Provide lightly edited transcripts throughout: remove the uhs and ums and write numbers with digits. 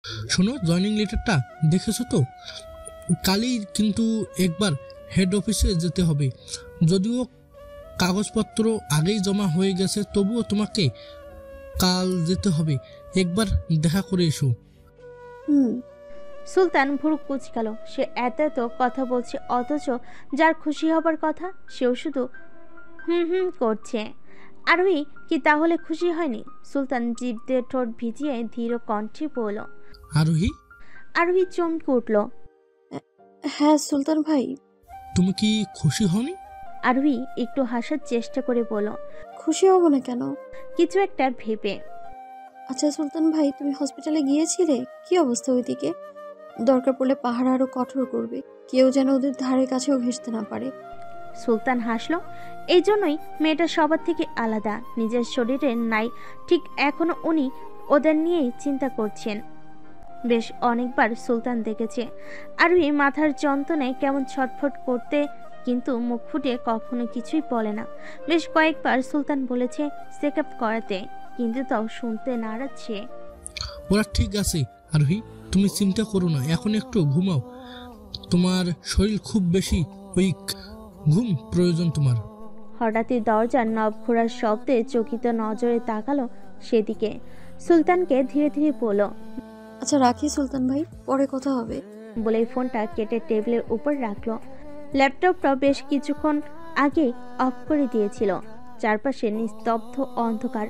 শোনো, জয়নিং লেটারটা দেখেছো তো? কালই কিন্তু একবার হেড অফিসে যেতে হবে। যদিও কাগজপত্র আগেই জমা হয়ে গেছে, তবুও তোমাকে কাল যেতে হবে। একবার দেখা করে এসো। হুম। সুলতান ভুরু কুচকালো। সে এত এত কথা বলছে, অথচ যার খুশি হবার কথা সেও শুধু হুম হুম করছে। আরোহী কি তাহলে খুশি হয়নি? সুলতান জিভ দিয়ে ঠোঁট ভিজিয়ে ধীর কণ্ঠে বলল। আরোহী, আরোহী চমকে উঠল। হ্যাঁ সুলতান ভাই। তুমি কি খুশি হওনি? আরোহী একটু হাসার চেষ্টা করে বলল, খুশি হব না কেন? কিছু একটা ভেবে। আচ্ছা সুলতান ভাই, তুমি হসপিটালে গিয়েছিলে? কি অবস্থা ওইদিকে? দরকার পড়লে পাহারা আরো কঠোর করবে, কেউ যেন ওদের ধারে কাছেও ঘেঁষতে না পারে। সুলতান হাসলো। এই জন্যই মেয়েটা সবার থেকে আলাদা। নিজের শরীরে নাই ঠিক এখনো উনি ওদের নিয়েই চিন্তা করছেন। বেশ অনেকবার সুলতান দেখেছে আরোহী মাথার যন্ত্রণায় কেমন ছটফট করতে, কিন্তু মুখ ফুটে কখনো কিছুই বলে না। বেশ কয়েকবার সুলতান বলেছে চেক আপ করাতে, কিন্তু তাও শুনতে নারাচ্ছে। ওরা ঠিক আছে আরোহী, তুমি চিন্তা করো না, এখন একটু ঘুমাও। তোমার শরীর খুব বেশি উইক, ঘুম প্রয়োজন তোমার। হঠাৎই দরজার নব ঘোরার শব্দে চকিত নজরে তাকালো সেদিকে। সুলতানকে ধীরে ধীরে বলল, আচ্ছা রাখি সুলতান ভাই, পরে কথা হবে। বলেই ফোনটা কেটে টেবিলের উপর রাখলো। ল্যাপটপটা বেশ কিছুক্ষণ আগে অফ করে দিয়েছিল। চারপাশে নিস্তব্ধ অন্ধকার।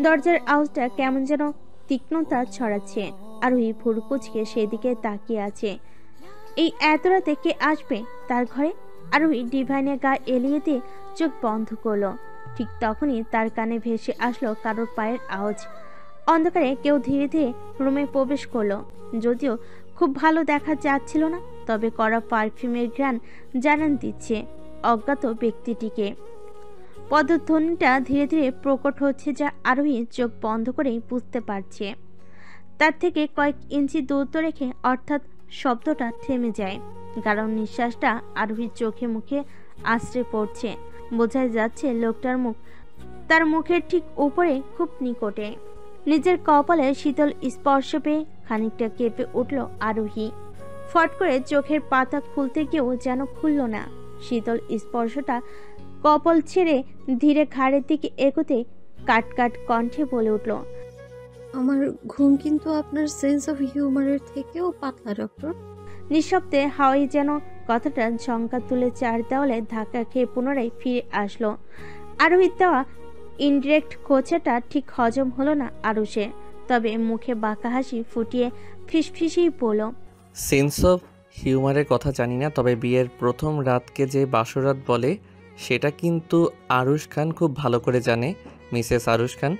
দরজার আওয়াজটা কেমন যেন তীক্ষ্ণতা ছড়াচ্ছে। আরোহী ভুরু কুঁচকে সেদিকে তাকিয়ে আছে। এই এত রাতে কে আসবে তার ঘরে? আরোহী ডিভাইনের গা এলিয়ে দিয়ে চোখ বন্ধ করলো। ঠিক তখনই তার কানে ভেসে আসলো কারোর পায়ের আওয়াজ। অন্ধকারে কেউ ধীরে ধীরে রুমে প্রবেশ করলো। যদিও খুব ভালো দেখা যাচ্ছিল না, তবে কড়া পারফিউমের ঘ্রাণ জানান দিচ্ছে অজ্ঞাত ব্যক্তিটিকে। পদধ্বনিটা ধীরে ধীরে প্রকট হচ্ছে, যা আরোহী চোখ বন্ধ করেই বুঝতে পারছে। তার থেকে কয়েক ইঞ্চি দূরত্ব রেখে, অর্থাৎ শব্দটা থেমে যায়। কারণ নিঃশ্বাসটা আরোহীর চোখে মুখে আশ্রে পড়ছে। বোঝাই যাচ্ছে লোকটার মুখ তার মুখের ঠিক উপরে, খুব নিকটে। নিজের কপালে শীতল স্পর্শ পেয়ে খানিকটা কেঁপে উঠল আরোহী। ফট করে চোখের পাতা খুলতে গিয়েও যেন খুলল না। শীতল স্পর্শটা কপাল ছেড়ে ধীরে ঘাড়ের দিকে এগোতে কাট কাট কণ্ঠে বলে উঠল, আমার ঘুম কিন্তু আপনার সেন্স অফ হিউমারের থেকেও পাতলা ডক্টর। নিঃশব্দে হাওয়াই যেন কথাটা ঝঙ্কা তুলে চার দেওয়ালে ধাক্কা খেয়ে পুনরায় ফিরে আসলো। আরোহীর দেওয়া ইনডিরেক্ট খোঁচাটা ঠিক হজম হলো না আরুষে। তবে মুখে বাঁকা হাসি ফুটিয়ে ফিসফিসেই বলল, সেন্স অফ হিউমারের কথা জানি না, তবে বিয়ের প্রথম রাতকে যে বাসরাত বলে সেটা কিন্তু আরুশ খান খুব ভালো করে জানে, মিসেস আরুশ খান।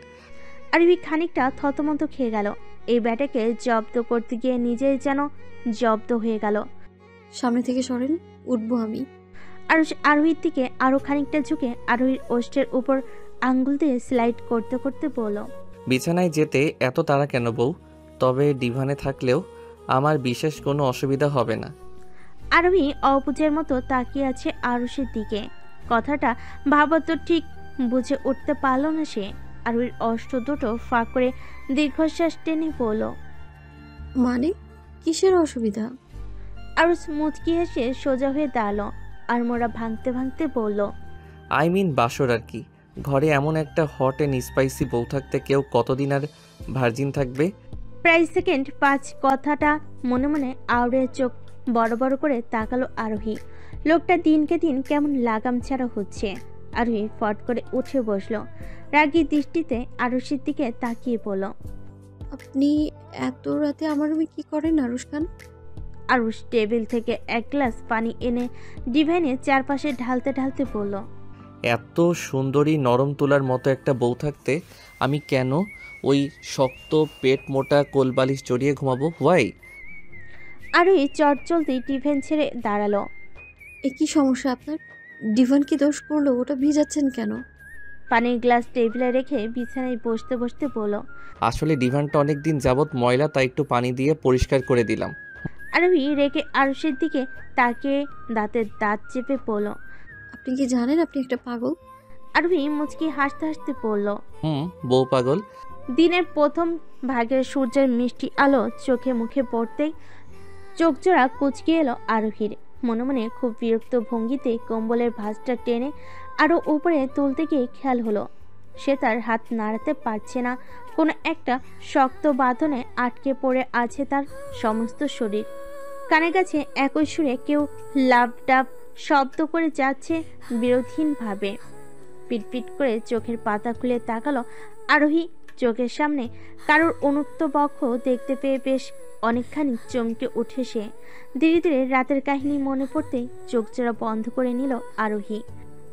আরবি খানিকটা থতমত খেয়ে গেল। এই ব্যাটাকে জব্দ করতে গিয়ে নিজেই যেন জব্দ হয়ে গেল। সামনে থেকে সরেন, উঠবো আমি। আরুষ আরোহীর দিকে আরো খানিকটা ঝুঁকে আরোহীর ওষ্ঠের উপর আঙ্গুল দিয়ে স্লাইড করতে করতে বলল, বিছানায় যেতে এত তাড়া কেন বউ? তবে ডিভানে থাকলেও আমার বিশেষ কোনো অসুবিধা হবে না। আরোহী অবুঝের মতো তাকিয়ে আছে আরুষের দিকে। কথাটা ভাবত ঠিক বুঝে উঠতে পারল না সে। আরোহীর অষ্ট দুটো ফাঁক করে দীর্ঘশ্বাস টেনে বলল, মানে কিসের অসুবিধা? আরুষ মুচকি হেসে সোজা হয়ে দাঁড়ালো। আর মোড়া ভাঙতে ভাঙতে বলল, আই মিন বাসর আর কি। ঘরে এমন একটা হট অ্যান্ড স্পাইসি বউ থাকতে কেউ কতদিন আর ভার্জিন থাকবে? প্রায় সেকেন্ড 5 কথাটা মনে মনে আওড়ে চোখ বড় বড় করে তাকালো আরোহী। লোকটা দিনকে দিন কেমন লাগাম ছাড়া হচ্ছে। আরোহী ফট করে উঠে বসলো। রাগী দৃষ্টিতে আরুষের দিকে তাকিয়ে বলল, আপনি এত রাতে আমার রুমে কি করেন আরুষ খান? আরুষ টেবিল থেকে এক গ্লাস পানি এনে ডিভাইনের চারপাশে ঢালতে ঢালতে বলল, এত সুন্দরী নরম তুলার মতো একটা বউ থাকতে আমি কেন ওই শক্ত পেট মোটা কোলবালিশ জড়িয়ে ঘুমাবো? হোয়াই? আরোহী চটজলদি টিফিন ছেড়ে দাঁড়ালো। এ কি সমস্যা আপনার? ডিভান কি দোষ করলো? ওটা ভিজাচ্ছেন কেন? পানির গ্লাস টেবিলে রেখে বিছানায় বসতে বসতে বলল, আসলে ডিভানটা অনেক দিন যাবৎ ময়লা, তাই একটু পানি দিয়ে পরিষ্কার করে দিলাম। আরোহী রেখে আরুষের দিকে তাকিয়ে দাঁতের দাঁত চেপে পড়ল। আপনি কি জানেন আপনি একটা পাগল? আরোহী মুচকি হাসতে হাসতে পড়ল, বউ পাগল? দিনের প্রথম ভাগের সূর্যের মিষ্টি আলো চোখে মুখে পড়তেই চোখজোড়া কুঁচকে এলো আরোহীর। মনে মনে খুব বিরক্ত ভঙ্গিতে কম্বলের ভাঁজটা টেনে আরও উপরে তুলতে গিয়ে খেয়াল হলো সে তার হাত নাড়াতে পারছে না। কোনো একটা শক্ত বাঁধনে আটকে পড়ে আছে তার সমস্ত শরীর। কানে কাছে একই সুরে কেউ লাভ ডাব শব্দ করে যাচ্ছে বিরোধীনভাবে। পিটপিট করে চোখের পাতা খুলে তাকালো আরোহী। চোখের সামনে কারোর উন্মুক্ত বক্ষ দেখতে পেয়ে বেশ অনেকখানি চমকে উঠে সে। ধীরে ধীরে রাতের কাহিনী মনে পড়তেই চোখ জোড়া বন্ধ করে নিল আরোহী।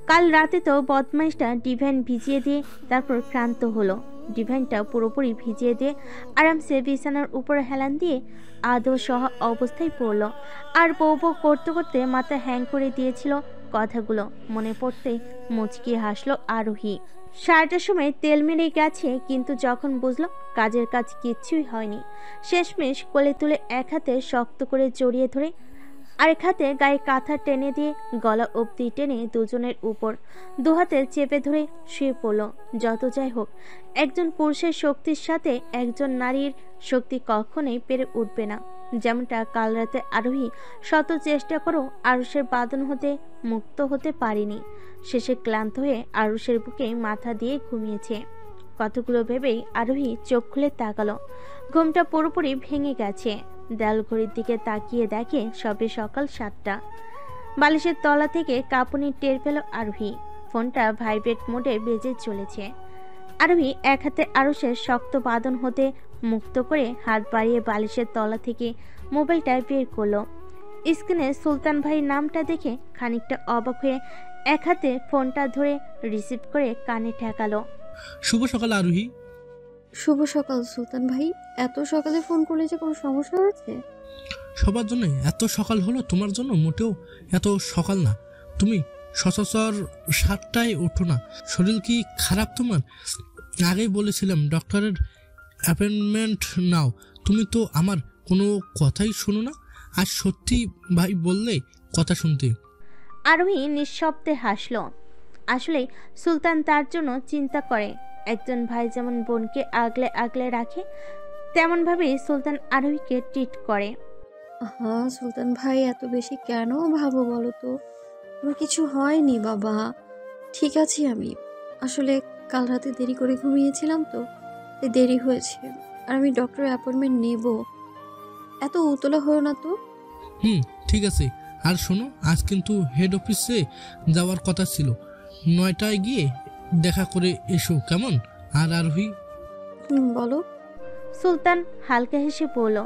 কাল রাতে তো বদমাইশটা ডিভাইন ভিজিয়ে দিয়ে তারপর ক্লান্ত হলো। ডিভাইনটা পুরোপুরি ভিজিয়ে দিয়ে আরামসে বিছানার উপর হেলান দিয়ে আদৌ সহ অবস্থায় পড়ল। আর বউ বউ করতে করতে মাথা হ্যাং করে দিয়েছিল কথাগুলো মনে পড়তেই মুচকি হাসলো আরোহী। 7টার সময় তেল মেরে গেছে, কিন্তু যখন বুঝলো কাজের কাজ কিচ্ছুই হয়নি, শেষমেশ কোলে তুলে এক হাতে শক্ত করে জড়িয়ে ধরে আরেক হাতে গায়ে কাঁথা টেনে দিয়ে গলা অবধি টেনে দুজনের উপর দুহাতে চেপে ধরে শুয়ে পড়ল। যত যাই হোক, একজন পুরুষের শক্তির সাথে একজন নারীর শক্তি কখনোই পেরে উঠবে না। যেমনটা কাল রাতে আরোহী শত চেষ্টা করেও আরুষের বাঁধন হতে মুক্ত হতে পারেনি। শেষে ক্লান্ত হয়ে আরুষের বুকে মাথা দিয়ে ঘুমিয়েছে। কতগুলো ভেবেই আরোহী চোখ খুলে তাকালো। ঘুমটা পুরোপুরি ভেঙে গেছে। দেয়াল ঘড়ির দিকে তাকিয়ে দেখে সবে সকাল 7টা। বালিশের তলা থেকে কাঁপুনি টের পেল আরোহী। ফোনটা ভাইব্রেট মোডে বেজে চলেছে। আরোহী এক হাতে আরুষের শক্ত বাঁধন হতে মুক্ত করে হাত বাড়িয়ে বালিশের তলা থেকে মোবাইলটা বের করলো। স্ক্রিনে সুলতান ভাইয়ের নামটা দেখে খানিকটা অবাক হয়ে এক হাতে ফোনটা ধরে রিসিভ করে কানে ঠেকালো। শুভ সকাল আরোহী। শুভ সকাল সুলতান ভাই। এত সকালে ফোন করলে যে কোনো সমস্যা হয়েছে? সবার জন্য এত সকাল হলো, তোমার জন্য মোটেও এত সকাল না। তুমি সচরাচর 7টায় ওঠো না। শরীর কি খারাপ তোমার? আগেই বলেছিলাম ডক্টরের অ্যাপয়েন্টমেন্ট নাও। তুমি তো আমার কোনো কথাই শোনো না। আজ সত্যি ভাই বললে কথা শুনতে। আরোহী নিঃশব্দে হাসল। আসলে সুলতান তার জন্য চিন্তা করে। একজন ভাই যেমন বোনকে আগলে আগলে রাখে, তেমনভাবেই সুলতান আরোহীকে ট্রিট করে। হ্যাঁ সুলতান ভাই, এত বেশি কেন ভাবো বলো তো? আমার কিছু হয়নি বাবা, ঠিক আছি আমি। আসলে কাল রাতে দেরি করে ঘুমিয়েছিলাম তো, তাই দেরি হয়েছে। আর আমি ডক্টরের অ্যাপয়েন্টমেন্ট নেব। এত উতলা হলো না তো। ঠিক আছে। আর শোনো, আজ কিন্তু হেড অফিসে যাওয়ার কথা ছিল। 9টায় গিয়ে দেখা করে এসো, কেমন? আর আরোহী? বলো। সুলতান হালকা হেসে বলল,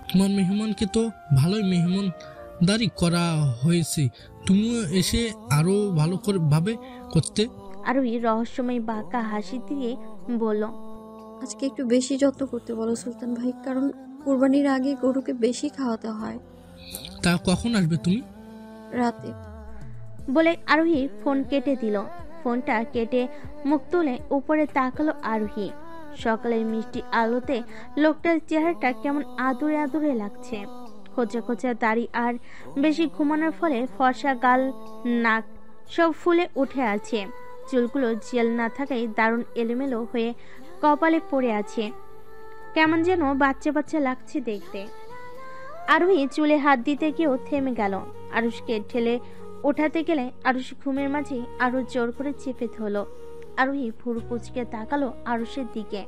তোমার মেহমানকে তো ভালোই মেহমানদারি করা হয়েছে। তুমিও এসে আরো ভালো করে ভাবে করতে। আরোহী রহস্যময় বাঁকা হাসি দিয়ে বলল, আজকে একটু বেশি যত্ন করতে বলো সুলতান ভাই, কারণ কুরবানির আগে গরুকে বেশি খাওয়াতে হয়। তা কখন আসবে তুমি? রাতে। বলে আরোহী ফোন কেটে দিল। ফোনটা কেটে মুখ তুলে উপরে তাকালো আরোহী। সকালের মিষ্টি আলোতে লোকটার চেহারাটা কেমন আদুরে আদুরে লাগছে। খোঁচা খোঁচা দাড়ি আর বেশি ঘুমানোর ফলে ফর্সা গাল, নাক সব ফুলে উঠে আছে। চুলগুলো জেল না থাকায় দারুণ এলোমেলো হয়ে কপালে পড়ে আছে। কেমন যেন বাচ্চা বাচ্চা লাগছে দেখতে। আরোহী চুলে হাত দিতে গিয়েও থেমে গেল। আরুষকে ঠেলে ওঠাতে গেলে আরুষ ঘুমের মাঝে আরো জোর করে চেপে ধরল। আরোহী ভুরু কুচকে তাকালো আরুষের দিকে।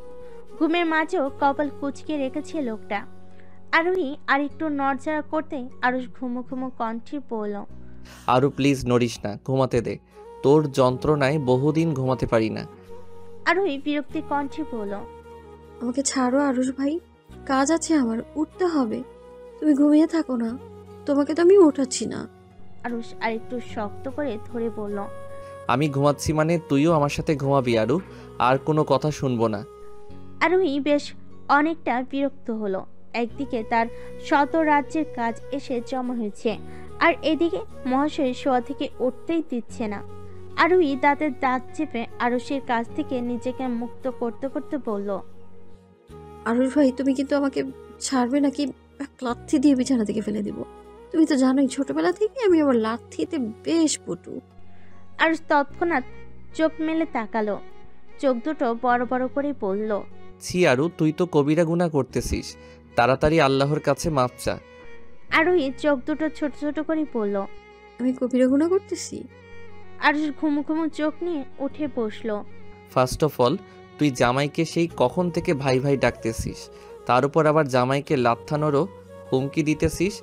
ঘুমের মাঝেও কপাল কুচকে রেখেছে লোকটা। আরোহী আর একটু নড়চড়া করতে আরুষ ঘুমো ঘুমো কণ্ঠে বলল, আরও প্লিজ নড়িস না, ঘুমাতে দে। তোর যন্ত্রণায় বহুদিন ঘুমাতে পারি না। আরোহী বিরক্তি কণ্ঠে বলল, আমাকে ছাড়ো আরুষ ভাই, কাজ আছে আমার, উঠতে হবে। তুমি ঘুমিয়ে থাকো না, তোমাকে তো আমি ওঠাচ্ছি না। আরুষ আরেকটু শক্ত করে ধরে বলল, আমি ঘুমাচ্ছি মানে তুইও আমার সাথে ঘুমাবি আরু। আর কোনো কথা শুনবো না। আরোহী বেশ অনেকটা বিরক্ত হলো। একদিকে তার শত রাজ্যের কাজ এসে জমা হয়েছে, আর এদিকে মহাশয় শোয়া থেকে উঠতেই দিচ্ছে না। আরোহী দাঁতের দাঁত চেপে আরুষের কাছ থেকে নিজেকে মুক্ত করতে করতে বলল, আরুষ ভাই, তুমি কিন্তু আমাকে ছাড়বে নাকি লাথি দিয়ে বিছানা থেকে ফেলে দিব। তুমি তো জানোই ছোটবেলা থেকে আমি আবার লাথিতে বেশ পটু। আরুষ তৎক্ষণাৎ চোখ মেলে তাকালো। চোখ দুটো বড় বড় করে বলল, ছি আরু, তুই তো কবিরা গুনাহ করতেছিস। তাড়াতাড়ি আল্লাহর কাছে মাপ চা। আরোহী চোখ দুটো ছোট ছোট করে পড়ল। আমি কবিরা গুনাহ করতেছি? আরুষ ঘুমু ঘুমু চোখ নিয়ে উঠে বসলো। ফার্স্ট অফ অল, তুই জামাইকে সেই কখন থেকে ভাই ভাই ডাকতেছিস, তার উপর আবার জামাইকে লাথানোরও হুমকি দিতেছিস।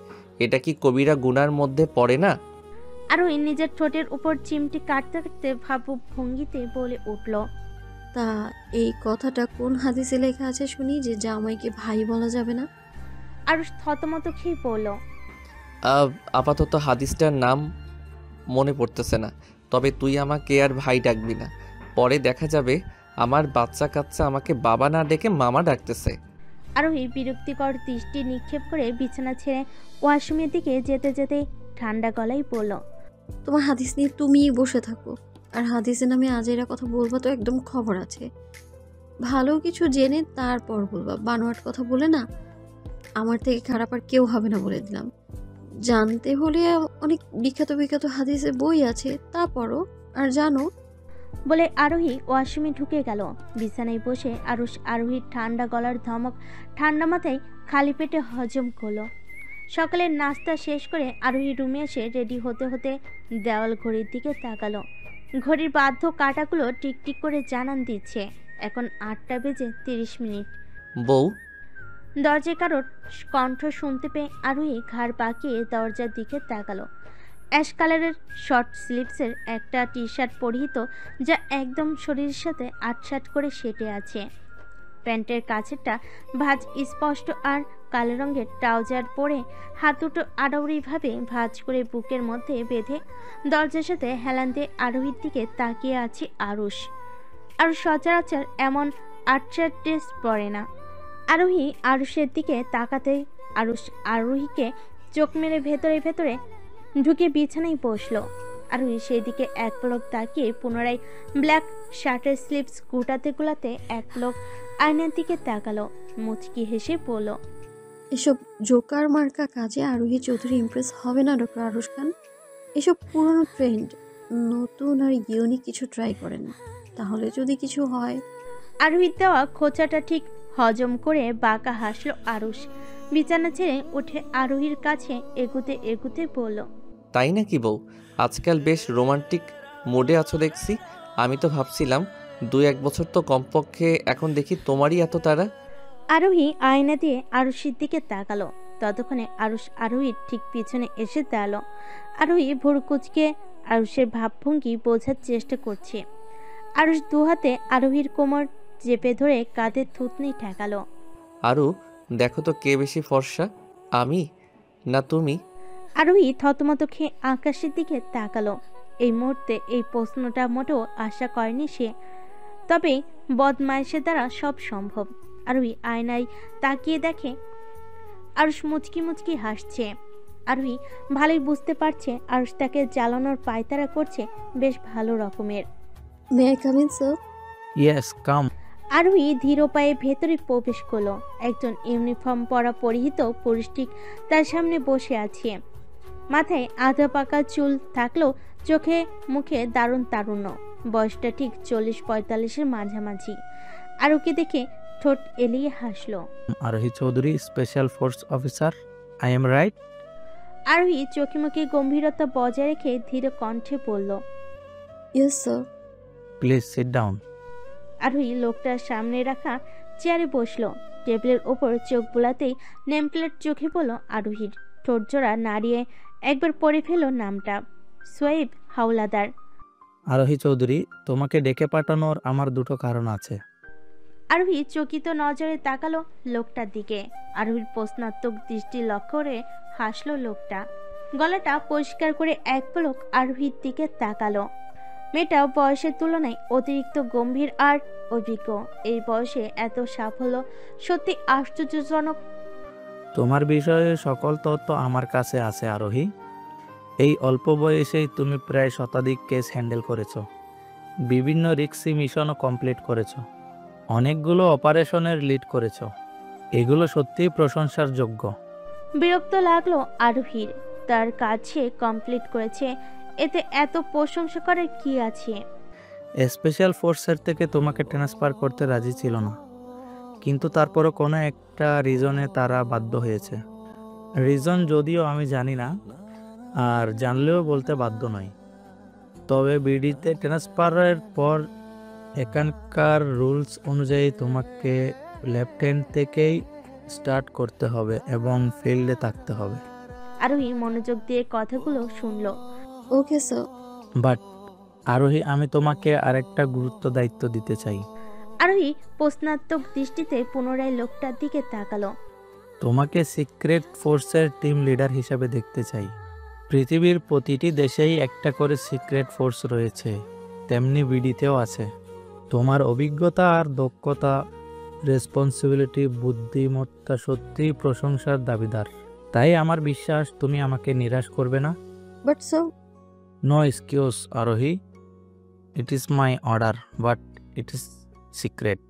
এটা কি কবিরা গুনার মধ্যে পড়ে না? আরোহী নিজের ঠোঁটের উপর চিমটি কাটতে কাটতে ভাবুক ভঙ্গিতে বলে উঠল। তা এই কথাটা কোন হাদিসে লেখা আছে শুনি যে জামাইকে ভাই বলা যাবে না? আরুষ থতমত খেয়ে পড়ল। আপাতত হাদিসটার নাম মনে পড়তেছে না, তবে তুই আমাকে আর ভাই ডাকবি না। পরে দেখা যাবে আমার বাচ্চা কাচ্চা আমাকে বাবা না ডেকে মামা ডাকতেছে। আরোহী বিরক্তিকর দৃষ্টি নিক্ষেপ করে বিছানা ছেড়ে ওয়াশরুমের দিকে যেতে যেতে ঠান্ডা গলায় বলল। তোমার হাদিস নিয়ে তুমিই বসে থাকো, আর হাদিসের নামে আজেরা কথা বলবা তো একদম খবর আছে। ভালো কিছু জেনে তারপর বলবা, বানোয়াট কথা বলে না। আমার থেকে খারাপ আর কেউ হবে না বলে দিলাম। জানতে হলে অনেক বিখ্যাত বিখ্যাত হাদিসের বই আছে, তা পড়ো আর জানো। বলে আরোহী ওয়াশরুমে ঢুকে গেল। বিছানায় বসে আরুষ আরোহীর ঠান্ডা গলার ধমক ঠান্ডা মাথায় খালি পেটে হজম করলো। সকালের নাস্তা শেষ করে আরোহী রুমে এসে রেডি হতে হতে দেওয়াল ঘড়ির দিকে তাকালো। ঘড়ির বাধ্য কাঁটাগুলো টিকটিক করে জানান দিচ্ছে এখন 8টা বেজে 30 মিনিট। বউ, দরজায় কারোর কণ্ঠ শুনতে পেয়ে আরোহী ঘাড় বাঁকিয়ে দরজার দিকে তাকালো। অ্যাশ কালারের শর্ট স্লিভসের একটা টি শার্ট পরিহিত, যা একদম শরীরের সাথে আটসাট করে সেটে আছে। প্যান্টের কাছেরটা ভাঁজ স্পষ্ট, আর কালো রঙের ট্রাউজার পরে হাত দুটো আড়াউড়িভাবে ভাঁজ করে বুকের মধ্যে বেঁধে দরজার সাথে হেলান দিয়ে আরোহীর দিকে তাকিয়ে আছে আরুষ। আর সচরাচর এমন আটসাট ড্রেস পরে না। আরোহী আরুষের দিকে তাকাতেই আরুষ আরোহীকে চোখ মেরে ভেতরে ভেতরে ঢুকে বিছানায় বসলো। আরোহী সেই দিকে এক পলক তাকিয়ে পুনরায় ব্ল্যাক শার্টের স্লিভস গুটাতে গুলাতে এক পলক আয়নার দিকে তাকালো। মুচকি হেসে বলল, এসব জোকার মার্কা কাজে আরোহী চৌধুরী ইমপ্রেস হবে না ডক্টর আরুষ খান। এসব পুরনো ট্রেন্ড, নতুন আর ইউনিক কিছু ট্রাই করেন, তাহলে যদি কিছু হয়। আরোহীর দেওয়া খোঁচাটা ঠিক হজম করে বাঁকা হাসলো আরুষ। বিছানা ছেড়ে উঠে আরোহীর কাছে এগুতে এগুতে বলল, তাই নাকি বউ? আজকাল বেশ রোমান্টিক মুডে আছো দেখছি। আমি তো ভাবছিলাম 2-1 বছর তো কমপক্ষে, এখন দেখি তোমারই এত তাড়া। আরোহী আয়না দিয়ে আরুষের দিকে তাকালো। ততক্ষণে আরুষ আরোহীর ঠিক পিছনে এসে দাঁড়ালো। আরোহী ভোর কুচকে আরুষের ভাবভঙ্গি বোঝার চেষ্টা করছে। আরুষ দুহাতে আরোহীর কোমর চেপে ধরে কাঁধে থুতনি ঠেকালো। আরু, দেখো তো কে বেশি ফর্সা, আমি না তুমি? আরোহী থতমত খেয়ে আকাশের দিকে তাকালো। এই মুহূর্তে এই প্রশ্নটা মোটেও আশা করেনি সে, তবে বদমাইশের দ্বারা সব সম্ভব। আরোহী আয়নায় তাকিয়ে দেখে আরুষ মুচকি মুচকি হাসছে। আরোহী ভালোই বুঝতে পারছে আরুষ তাকে জ্বালানোর পায়তারা করছে বেশ ভালো রকমের। May I come in sir? Yes, come. Arohi ধীর পায়ে ভেতরে প্রবেশ করলো। একজন ইউনিফর্ম পরা পরিহিত পুরুষ ঠিক তার সামনে বসে আছে। মাথায় আধা পাকা চুল থাকলেও চোখে মুখে দারুণ তারুণ্য। বয়সটা ঠিক 40-45-এর মাঝামাঝি। আরোকে দেখে ঠোঁট এলিয়ে হাসলো। আরোহী Chowdhury, special force officer, I am right? আরোহী চোখে মুখে গম্ভীরতা বজায় রেখে ধীর কণ্ঠে বলল, yes sir. Please sit down. আরোহী লোকটার সামনে রাখা চেয়ারে বসলো। টেবিলের ওপর চোখ বোলাতেই নেমপ্লেট চোখে পড়ল আরোহীর। ঠোঁট জোড়া নাড়িয়ে একবার পড়ে ফেল নামটা, সোয়েব হাওলাদার। আরোহী চৌধুরী, তোমাকে ডেকে পাঠানোর আমার দুটো কারণ আছে। আরোহী চকিত নজরে তাকালো লোকটার দিকে। আরোহীর প্রশ্নাত্মক দৃষ্টি লক্ষ্য করে হাসলো লোকটা। গলাটা পরিষ্কার করে এক পলক আরোহীর দিকে তাকালো। মেয়েটা বয়সের তুলনায় অতিরিক্ত গম্ভীর আর অভিজ্ঞ। এই বয়সে এত সাফল্য সত্যি আশ্চর্যজনক। তোমার বিষয়ে সকল তথ্য আমার কাছে আছে আরোহী। এই অল্প বয়সেই তুমি প্রায় শতাধিক কেস হ্যান্ডেল করেছো, বিভিন্ন রিস্কি মিশনও কমপ্লিট করেছো, অনেকগুলো অপারেশনের লিড করেছো। এগুলো সত্যিই প্রশংসার যোগ্য। বিরক্ত লাগলো আরোহীর। তার কাজ সে কমপ্লিট করেছে, এতে এত প্রশংসা করার কি আছে? স্পেশাল ফোর্সের থেকে তোমাকে ট্রান্সফার করতে রাজি ছিল না, কিন্তু তারপরও কোনো একটা রিজনে তারা বাধ্য হয়েছে। রিজন যদিও আমি জানি না, আর জানলেও বলতে বাধ্য নই। তবে বিডিতে ট্রান্সফারের পর এখানকার রুলস অনুযায়ী তোমাকে লেফট হ্যান্ড থেকেই স্টার্ট করতে হবে এবং ফিল্ডে থাকতে হবে। আরোহী মনোযোগ দিয়ে কথাগুলো শুনলো। Okay sir. বাট আরোহী, আমি তোমাকে আরেকটা গুরুত্ব দায়িত্ব দিতে চাই। আরোহী প্রশ্নাত্মক দৃষ্টিতে পুনরায় লোকটার দিকে তাকালো। তোমাকে সিক্রেট ফোর্সের টিম লিডার হিসেবে দেখতে চাই। পৃথিবীর প্রতিটি দেশেই একটা করে সিক্রেট ফোর্স রয়েছে, তেমনি বিডিতেও আছে। তোমার অভিজ্ঞতা আর দক্ষতা, রেসপন্সিবিলিটি, বুদ্ধিমত্তা সত্যিই প্রশংসার দাবিদার। তাই আমার বিশ্বাস তুমি আমাকে নিরাশ করবে না। But sir. নো এক্সকিউজ আরোহী, it is my order, but it is secret.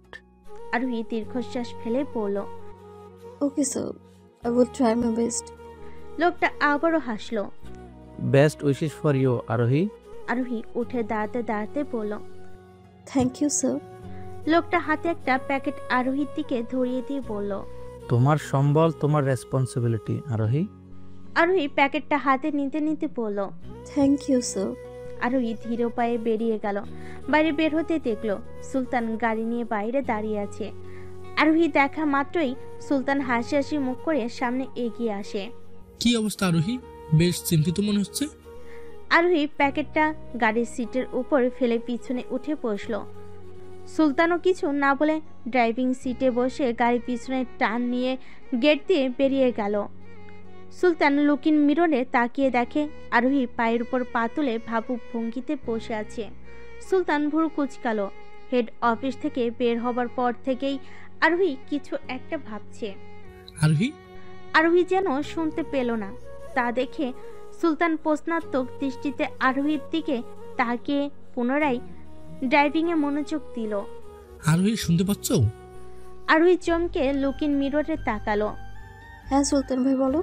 আরোহী দীর্ঘশ্বাস ফেলে বলল, okay sir, I will try my best. লোকটা আবারও হাসলো। বেস্ট উইশেস ফর ইউ আরোহী। আরোহী উঠে দাঁড়াতে দাঁড়াতে বলল, থ্যাংক ইউ স্যার। লোকটা হাতে একটা প্যাকেট আরোহীর দিকে ধরিয়ে দিয়ে বলল, তোমার সম্বল, তোমার রেসপন্সিবিলিটি আরোহী। আরোহী প্যাকেটটা হাতে নিতে নিতে বলল, থ্যাংক ইউ স্যার। আরোহী ধীর পায়ে বেরিয়ে গেল। বাইরে বের হতে দেখলো সুলতান গাড়ি নিয়ে বাইরে দাঁড়িয়ে আছে। আরোহী দেখা মাত্রই সুলতান হাসি হাসি মুখ করে সামনে এগিয়ে আসে। কি অবস্থা আরোহী? বেশ চিন্তিত মনে হচ্ছে। আরোহী প্যাকেটটা গাড়ির সিটের উপর ফেলে পিছনে উঠে বসলো। সুলতানও কিছু না বলে ড্রাইভিং সিটে বসে গাড়ি পিছনে টান নিয়ে গেট দিয়ে বেরিয়ে গেল। সুলতান লুকিং মিররে তাকিয়ে দেখে আরোহী পায়ের উপর পা তুলে ভাবুক ভঙ্গিতে বসে আছে। সুলতান ভুরু কুচকালো। হেড অফিস থেকে বের হবার পর থেকেই আরোহী কিছু একটা ভাবছে। আরোহী আরোহী যেন শুনতে পেল না। তা দেখে সুলতান প্রশ্নাত্মক দৃষ্টিতে আরোহীর দিকে তাকিয়ে পুনরায় ড্রাইভিংয়ে মনোযোগ দিল। আরোহী শুনতে পাচ্ছ? আরোহী চমকে লুকিং মিররে তাকালো। হ্যাঁ সুলতান ভাই বলো।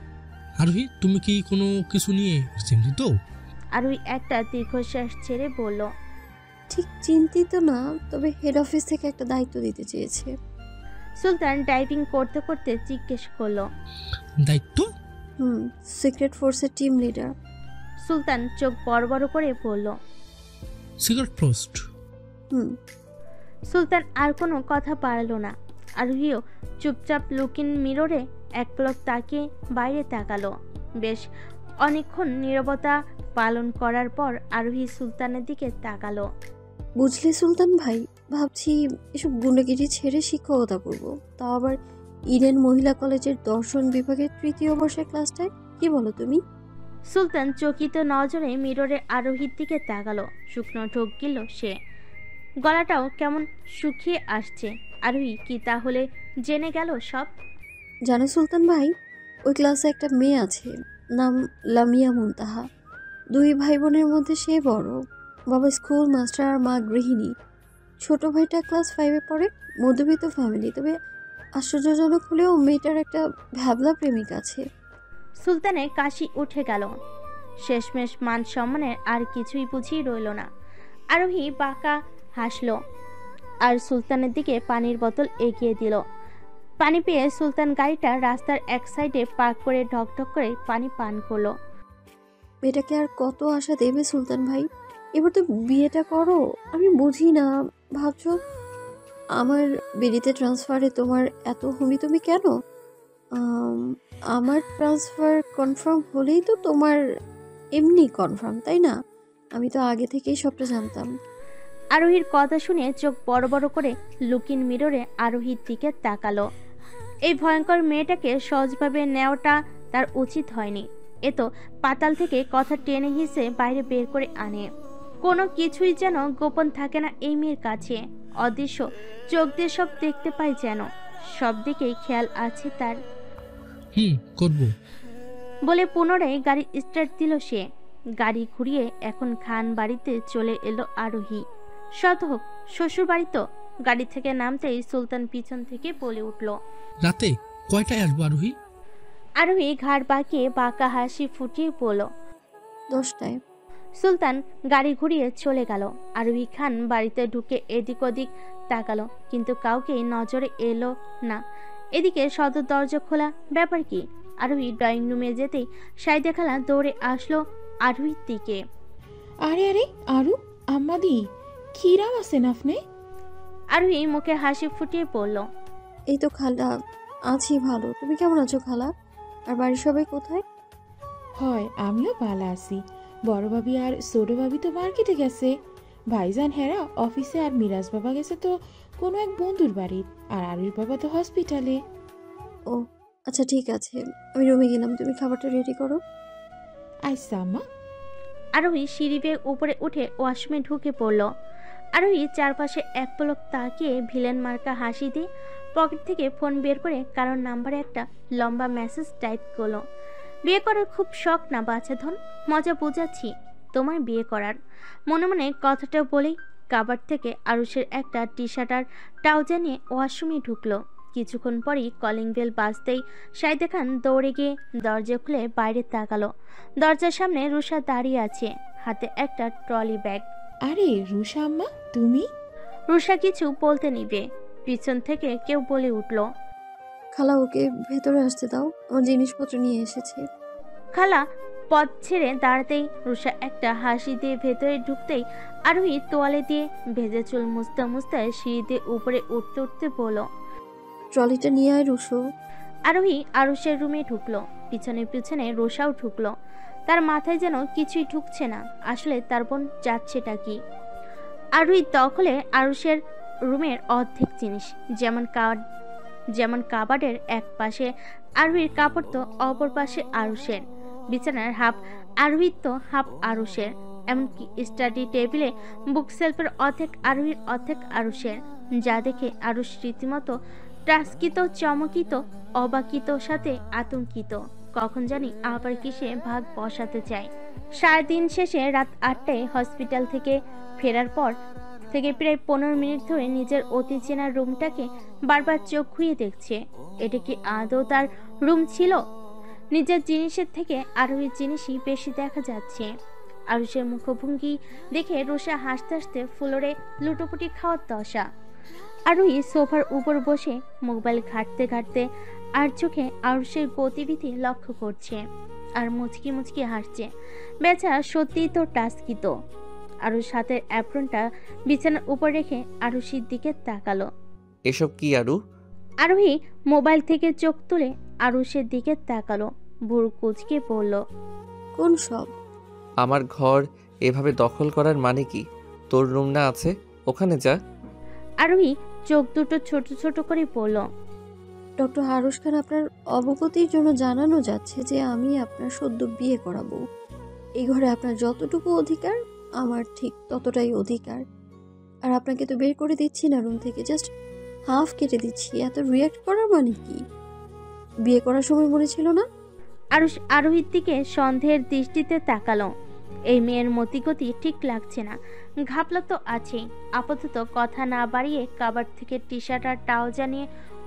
আরোহী তুমি কি কোনো কিছু নিয়ে চিন্তিত? আরোহী একটা দীর্ঘশ্বাস ছেড়ে বলল, ঠিক চিন্তিত না, তবে হেড অফিস থেকে একটা দায়িত্ব দিতে চেয়েছে। সুলতান ড্রাইভিং করতে করতে জিজ্ঞেস করলো, দায়িত্ব? সিক্রেট ফোর্সের টিম লিডার। সুলতান চোখ বড় বড় করে বলল, সিক্রেট পোস্ট? সুলতান আর কোনো কথা বাড়ালো না। আরোহীও চুপচাপ লুকিং মিররে এক পলক তাকিয়ে বাইরে তাকালো। বেশ অনেকক্ষণ নীরবতা পালন করার পর আরোহী সুলতানের দিকে তাকালো। বুঝলি সুলতান ভাই, ভাবছি এসব গুন্ডাগিরি ছেড়ে শিক্ষকতা করব, তাও আবার ইডেন মহিলা কলেজের দর্শন বিভাগের 3য় বর্ষের ক্লাসটায়। কি বলো তুমি? সুলতান চকিত নজরে মিররে আরোহীর দিকে তাকালো। শুকনো ঢোক গিলল সে। গলাটাও কেমন শুকিয়ে আসছে। আরোহী কি তাহলে জেনে গেল সব? জানো সুলতান ভাই, ওই ক্লাসে একটা মেয়ে আছে, নাম লামিয়া মুনতাহা। 2 ভাই বোনের মধ্যে সে বড়। বাবা স্কুল মাস্টার আর মা গৃহিণী। ছোট ভাইটা ক্লাস 5-এ পড়ে। মধ্যবিত্ত ফ্যামিলি, তবে আশ্চর্যজনক হলেও মেয়েটার একটা ভ্যাবলা প্রেমিক আছে। সুলতানের কাশি উঠে গেল। শেষমেশ মান সম্মানের আর কিছুই বুঝিয়ে রইল না। আরোহী বাঁকা হাসলো আর সুলতানের দিকে পানির বোতল এগিয়ে দিল। পানি পেয়ে সুলতান গাড়িটা রাস্তার এক সাইডে পার্ক করে ঢকঢক করে পানি পান করলো। মেয়েটাকে আর কত আশা দেবে সুলতান ভাই? এবার তো বিয়েটা করো। আমি বুঝি না, ভাবছো আমার বিডিতে ট্রান্সফারে তোমার এত তুমি কেন? আমার ট্রান্সফার কনফার্ম হলেই তো তোমার এমনি কনফার্ম, তাই না? আমি তো আগে থেকেই সবটা জানতাম। আরোহীর কথা শুনে চোখ বড় বড় করে লুকিং মিররে আরোহীর দিকে তাকালো। এই ভয়ঙ্কর মেয়েটাকে সহজভাবে নেওয়াটা তার উচিত হয়নি। এ তো পাতাল থেকে কথা টেনে হিসে বাইরে বের করে আনে। কোনো কিছুই যেন গোপন থাকে না এই মেয়ের কাছে। অদৃশ্য চোখ দিয়ে সব দেখতে পায় যেন। সব দিকেই খেয়াল আছে তার। করব বলে পুনরায় গাড়ি স্টার্ট দিল সে। গাড়ি ঘুরিয়ে এখন খান বাড়িতে চলে এলো আরোহী। শত হোক শ্বশুর বাড়ি তো। গাড়ি থেকে নামতেই সুলতান পিছন থেকে বলে উঠল, রাতে কয়টায় আসবো আরোহী? আরোহী ঘাড় বাঁকিয়ে বাঁকা হাসি ফুটিয়ে বলল, 10টায়। সুলতান গাড়ি ঘুরিয়ে চলে গেল। আরোহী খান বাড়িতে ঢুকে এদিক ওদিক তাকালো, কিন্তু কাউকেই নজরে এলো না। এদিকে সদর দরজা খোলা, ব্যাপার কি? আরোহী ড্রয়িং রুমে যেতেই সাইদা খালা দৌড়ে আসলো আরোহীর দিকে। আরে আরে আরু, আম্মাদি, কিরাম আছেন আপনি? আরোহী মুখে হাসি ফুটিয়ে পড়ল। এই তো খালা, আছি ভালো। তুমি কেমন আছো খালা? আর বাড়ির সবাই কোথায়? হয়, আমিও ভালো আছি। বড় ভাবি আর ছোট ভাবি তো মার্কেটে গেছে, ভাইজান হেরা অফিসে, আর মিরাজ বাবা গেছে তো কোনো এক বন্ধুর বাড়ি, আর আরুর বাবা তো হসপিটালে। ও আচ্ছা, ঠিক আছে, আমি রুমে গেলাম। তুমি খাবারটা রেডি করো। আচ্ছা আম্মা। আরোহী সিঁড়ি বেয়ে উপরে উঠে ওয়াশরুমে ঢুকে পড়ল। আরোহী চারপাশে এক পলক তাকিয়ে ভিলেন মার্কা হাসি দিয়ে পকেট থেকে ফোন বের করে কারোর নাম্বারে একটা লম্বা মেসেজ টাইপ করলো। বিয়ে করার খুব শখ না বাছা ধন? মজা বোঝাচ্ছি তোমার বিয়ে করার। মনে মনে কথাটা বলেই কাবার থেকে আরুষের একটা টি শার্ট আর ট্রাউজার নিয়ে ওয়াশরুমে ঢুকলো। কিছুক্ষণ পরই কলিং বেল বাজতেই সাইদা খান দৌড়ে গিয়ে দরজা খুলে বাইরে তাকালো। দরজার সামনে রুষা দাঁড়িয়ে আছে, হাতে একটা ট্রলি ব্যাগ। আরে রুষা আম্মা, তুমি? রুষা কিছু বলতে নিবে, পিছন থেকে কেউ বলে উঠল, খালা ওকে ভেতরে আসতে দাও, আমার জিনিসপত্র নিয়ে এসেছি। খালা পথ ছেড়ে দাঁড়াতেই রুষা একটা হাসি দিয়ে ভেতরে ঢুকতেই আরোহী তোয়ালে দিয়ে ভেজে চুল মুছতে মুছতে সিঁড়িতে উপরে উঠতে উঠতে বলল, ট্রলিটা নিয়ে আয় রুশো। আরোহী আরুষের রুমে ঢুকলো। পিছনে পিছনে রোষাও ঢুকলো। তার মাথায় যেন কিছুই ঢুকছে না, আসলে তার বোন যাচ্ছেটা কি। আরোহী দখলে আরুষের রুমের অর্ধেক জিনিস, যেমন কাবাডের এক পাশে আরোহীর কাপড় তো অপর পাশে আরুষের, বিছানার হাফ আরোহীর তো হাফ আরুষের, এমনকি স্টাডি টেবিলে বুক সেলফের অর্ধেক আরোহীর অর্ধেক আরুষের, যা দেখে আরুষ রীতিমতো টাস্কিত, চমকিত, অবাকিত, সাথে আতঙ্কিত। কখন জানি আবার কিসে ভাগ বসাতে চায়। 3:30 শেষে রাত 8টায় হসপিটাল থেকে ফেরার পর থেকে প্রায় 15 মিনিট ধরে নিজের অতি চেনা রুমটাকে বারবার চোখ ঘুরিয়ে দেখছে। এটা কি আদৌ তার রুম ছিল? নিজের জিনিসের থেকে আরোহীর জিনিসই বেশি দেখা যাচ্ছে। আরুষের মুখভঙ্গি দেখে রুষা হাসতে হাসতে ফ্লোরে লুটোপুটি খাওয়ার দশা। আরোহী সোফার উপর বসে মোবাইল ঘাঁটতে ঘাঁটতে আর চোখে আরুষের গতিবিধি লক্ষ্য করছে আর মুচকি মুচকি হাসছে। বেচারা সত্যিই তো টাস্কিত। আরুষ হাতের অ্যাপ্রনটা বিছানার উপর রেখে আরুষির দিকে তাকালো। এসব কি আরু? আরোহী মোবাইল থেকে চোখ তুলে আরুষের দিকে তাকালো, ভুরু কুঁচকে বলল, কোন সব? আমার ঘর এভাবে দখল করার মানে কি? তোর রুম না আছে, ওখানে যা। আরোহী চোখ দুটো ছোট ছোট করে বলল, ডক্টর আরুষ খান, আপনার অবগতির জন্য জানানো যাচ্ছে যে আমি আপনার সদ্য বিয়ে করাবো। এই ঘরে আপনার যতটুকু অধিকার, আমার ঠিক ততটাই অধিকার। আর আপনাকে তো বের করে দিচ্ছি না রুম থেকে, জাস্ট হাফ কেটে দিচ্ছি। এত রিয়াক্ট করার মানে কি? বিয়ে করার সময় মনে ছিল না? আরুষ আরোহীর দিকে সন্দেহের দৃষ্টিতে তাকালো। এই মেয়ের মতিগতি ঠিক লাগছে না, ঘাপলা তো আছেই। আপাতত কথা না বাড়িয়ে কাবার থেকে টি শার্ট আর ট্রাউজার নিয়ে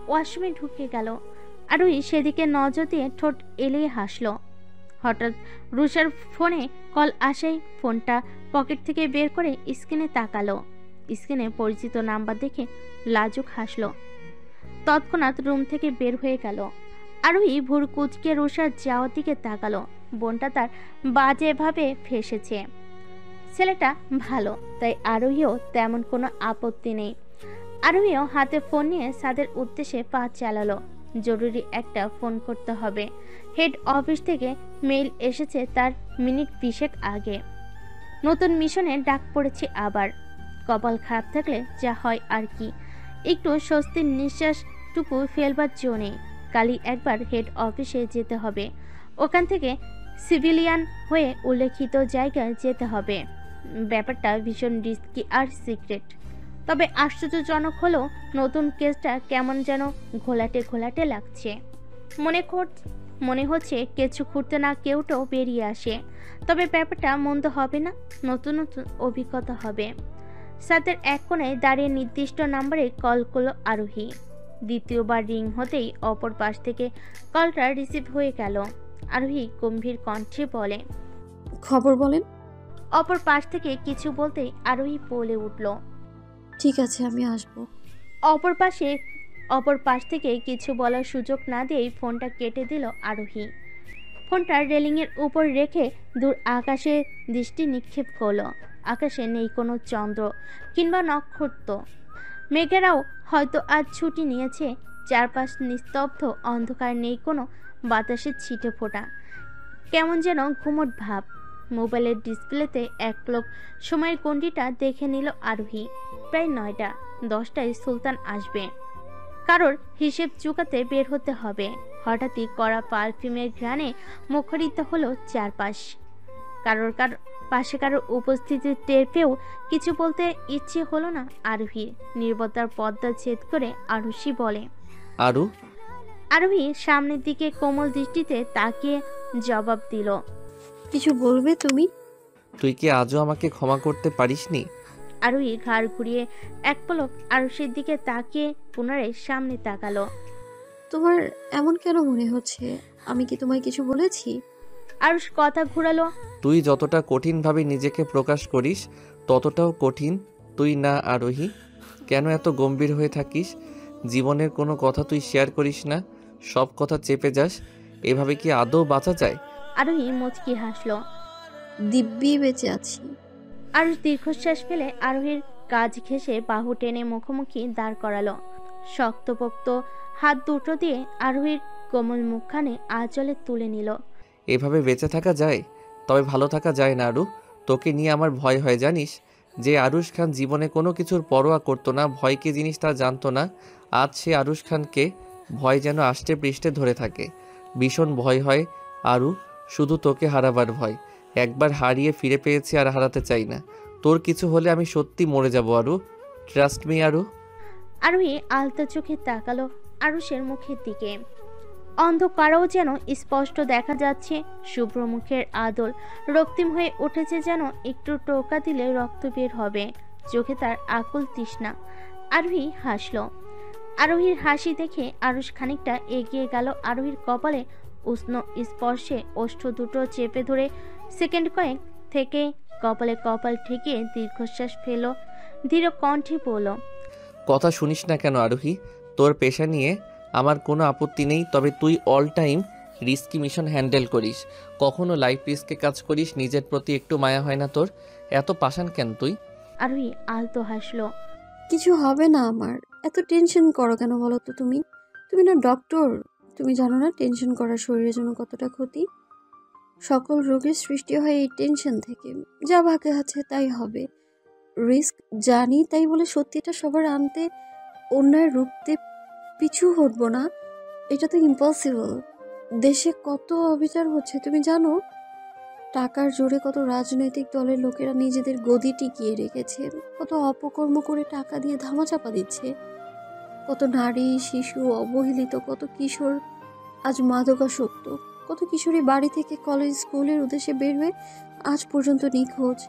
ওয়াশরুমে ঢুকে গেল। আরোহী সেদিকে নজর দিয়ে ঠোঁট এলিয়ে হাসলো। হঠাৎ রুষার ফোনে কল আসাই ফোনটা পকেট থেকে বের করে স্ক্রিনে তাকালো। স্ক্রিনে পরিচিত নাম্বার দেখে লাজুক হাসলো। তৎক্ষণাৎ রুম থেকে বের হয়ে গেল। আরোহী ভুর কুচকে রুষার যাওয়ার দিকে তাকালো। বোনটা তার বাজেভাবে ফেসেছে। ছেলেটা ভালো, তাই আরোহীও তেমন কোনো আপত্তি নেই। আরোহীও হাতে ফোন নিয়ে সাদের উদ্দেশ্যে পা চালালো। জরুরি একটা ফোন করতে হবে। হেড অফিস থেকে মেইল এসেছে তার মিনিট 20 আগে। নতুন মিশনে ডাক পড়েছে আবার। কপাল খারাপ থাকলে যা হয় আর কি। একটু স্বস্তির নিঃশ্বাসটুকু ফেলবার জো নেই। কালই একবার হেড অফিসে যেতে হবে। ওখান থেকে সিভিলিয়ান হয়ে উল্লেখিত জায়গায় যেতে হবে। ব্যাপারটা ভীষণ রিস্কি আর সিক্রেট। তবে আশ্চর্যজনক হলো নতুন কেসটা কেমন যেন ঘোলাটে ঘোলাটে লাগছে। মনে হচ্ছে কিছু খুঁড়তে না কেউটাও বেরিয়ে আসে। তবে ব্যাপারটা মন্দ হবে না, নতুন নতুন অভিজ্ঞতা হবে। সাদের এক কোণে দাঁড়িয়ে নির্দিষ্ট নাম্বারে কল করলো আরোহী। দ্বিতীয়বার রিং হতেই অপর পাশ থেকে কলটা রিসিভ হয়ে গেল। আরোহী গম্ভীর কণ্ঠে বলে, খবর বলেন। অপর পাশ থেকে কিছু বলতেই আরোহী বলে উঠল। ঠিক আছে, আমি আসবো। অপর পাশ থেকে কিছু বলার সুযোগ না দিয়েই ফোনটা কেটে দিল আরোহী। ফোনটা রেলিংয়ের উপর রেখে দূর আকাশে দৃষ্টি নিক্ষেপ করল। আকাশে নেই কোনো চন্দ্র কিংবা নক্ষত্র। মেঘেরাও হয়তো আজ ছুটি নিয়েছে। চারপাশ নিস্তব্ধ অন্ধকার, নেই কোনো বাতাসের ছিটে ফোটা। কেমন যেন ঘুমট ভাব। মোবাইলের ডিসপ্লেতে এক লোক সময়ের গণ্ডিটা দেখে নিল আরোহী। প্রায় 9টা, 10টায় সুলতান আসবে। কারোর হিসেব চুকাতে বের হতে হবে। হঠাৎই কড়া পারফিউমের ঘ্রাণে মুখরিত হলো চারপাশ। কারোর উপস্থিতি টের পেয়েও কিছু বলতে ইচ্ছে হলো না আরোহীর। নীরবতার পর্দা ছেদ করে আরুষি বলে, আরোহী সামনের দিকে কোমল দৃষ্টিতে তাকিয়ে জবাব দিল, কিছু বলবে তুমি? তুই কি আজও আমাকে ক্ষমা করতে পারিসনি? আরোহী ঘাড় ঘুরিয়ে এক পলক আরুষির দিকে তাকিয়ে পুনরায় সামনে তাকালো। তোমার এমন কেন মনে হচ্ছে? আমি কি তোমায় কিছু বলেছি? আরুষ কথা ঘুরালো। তুই যতটা কঠিনভাবে নিজেকে প্রকাশ করিস ততটাও কঠিন তুই না আরোহী। কেন এত গম্ভীর হয়ে থাকিস? জীবনের কোনো কথা তুই শেয়ার করিস না, সব কথা চেপে যাস। এভাবে কি আদৌ বাঁচা যায়? আরোহী মুচকি হাসলো। দিব্যি বেঁচে আছি। আরুষ দীর্ঘশ্বাস ফেলে আরোহীর কাজ ঘেঁষে বাহু টেনে মুখোমুখি দাঁড় করালো। শক্তপোক্ত হাত দুটো দিয়ে আরোহীর কোমল মুখখানে আঁচলে তুলে নিল। এভাবে বেঁচে থাকা যায়? তবে ভালো থাকা যায় না আরু। তোকে নিয়ে আমার ভয় হয় জানিস। যে আরুশ খান জীবনে কোনো কিছুর পরোয়া করতো না, ভয় কি জিনিস তা জানতো না, আজ সে আরুশ খানকে ভয় যেন আষ্টে পৃষ্ঠে ধরে থাকে। ভীষণ ভয় হয় আরু, শুধু তোকে হারাবার ভয়। একবার হারিয়ে ফিরে পেয়েছি, আর হারাতে চাই না। তোর কিছু হলে আমি সত্যি মরে যাব আরু, ট্রাস্ট মি আরু। আরোহী আলতো চোখে তাকালো আরুষের মুখের দিকে। অন্ধকারেও যেন স্পষ্ট দেখা যাচ্ছে শুভ্র মুখের আদল রক্তিম হয়ে উঠেছে, যেন একটু টোকা দিলে রক্ত বের হবে। চোখে তার আকুল তৃষ্ণা। আরোহী হাসল। আরোহীর হাসি দেখে আরুষ খানিকটা এগিয়ে গেল আরোহীর কপালে উষ্ণ স্পর্শে ওষ্ঠ দুটো চেপে ধরে সেকেন্ড কয়েক থেকে কপালে কপাল ঠেকিয়ে দীর্ঘশ্বাস ফেল। ধীর কণ্ঠে বলল, কথা শুনিস না কেন আরোহী? তোর পেশা নিয়ে আমার কোনো আপত্তি নেই, তবে তুই all time risky mission handle করিস। কখনো লাইফ রিস্কে কাজ করিস, নিজের প্রতি একটু মায়া হয় না তোর? এত পাষাণ কেন তুই? আরোহী আলতো হাসলো। কিছু হবে না আমার। এত টেনশন করো কেন বলো তো? তুমি তুমি না ডক্টর? তুমি জানো না টেনশন করা শরীরের জন্য কতটা ক্ষতি? সকল রোগের সৃষ্টি হয় এই টেনশন থেকে। যা ভাগে আছে তাই হবে। রিস্ক জানি তাই বলে সত্যিটা সবার আনতে অন্যায় রুখতে পিছু হটবো না, এটা তো ইম্পসিবল। দেশে কত অবিচার হচ্ছে তুমি জানো? টাকার জোরে কত রাজনৈতিক দলের লোকেরা নিজেদের গদি টিকিয়ে রেখেছে, কত অপকর্ম করে টাকা দিয়ে ধামাচাপা দিচ্ছে, কত নারী শিশু অবহেলিত, কত কিশোর আজ মাদকাসক্ত, কত কিশোরী বাড়ি থেকে কলেজ স্কুলের উদ্দেশ্যে বের হয়ে আজ পর্যন্ত নিখোঁজ।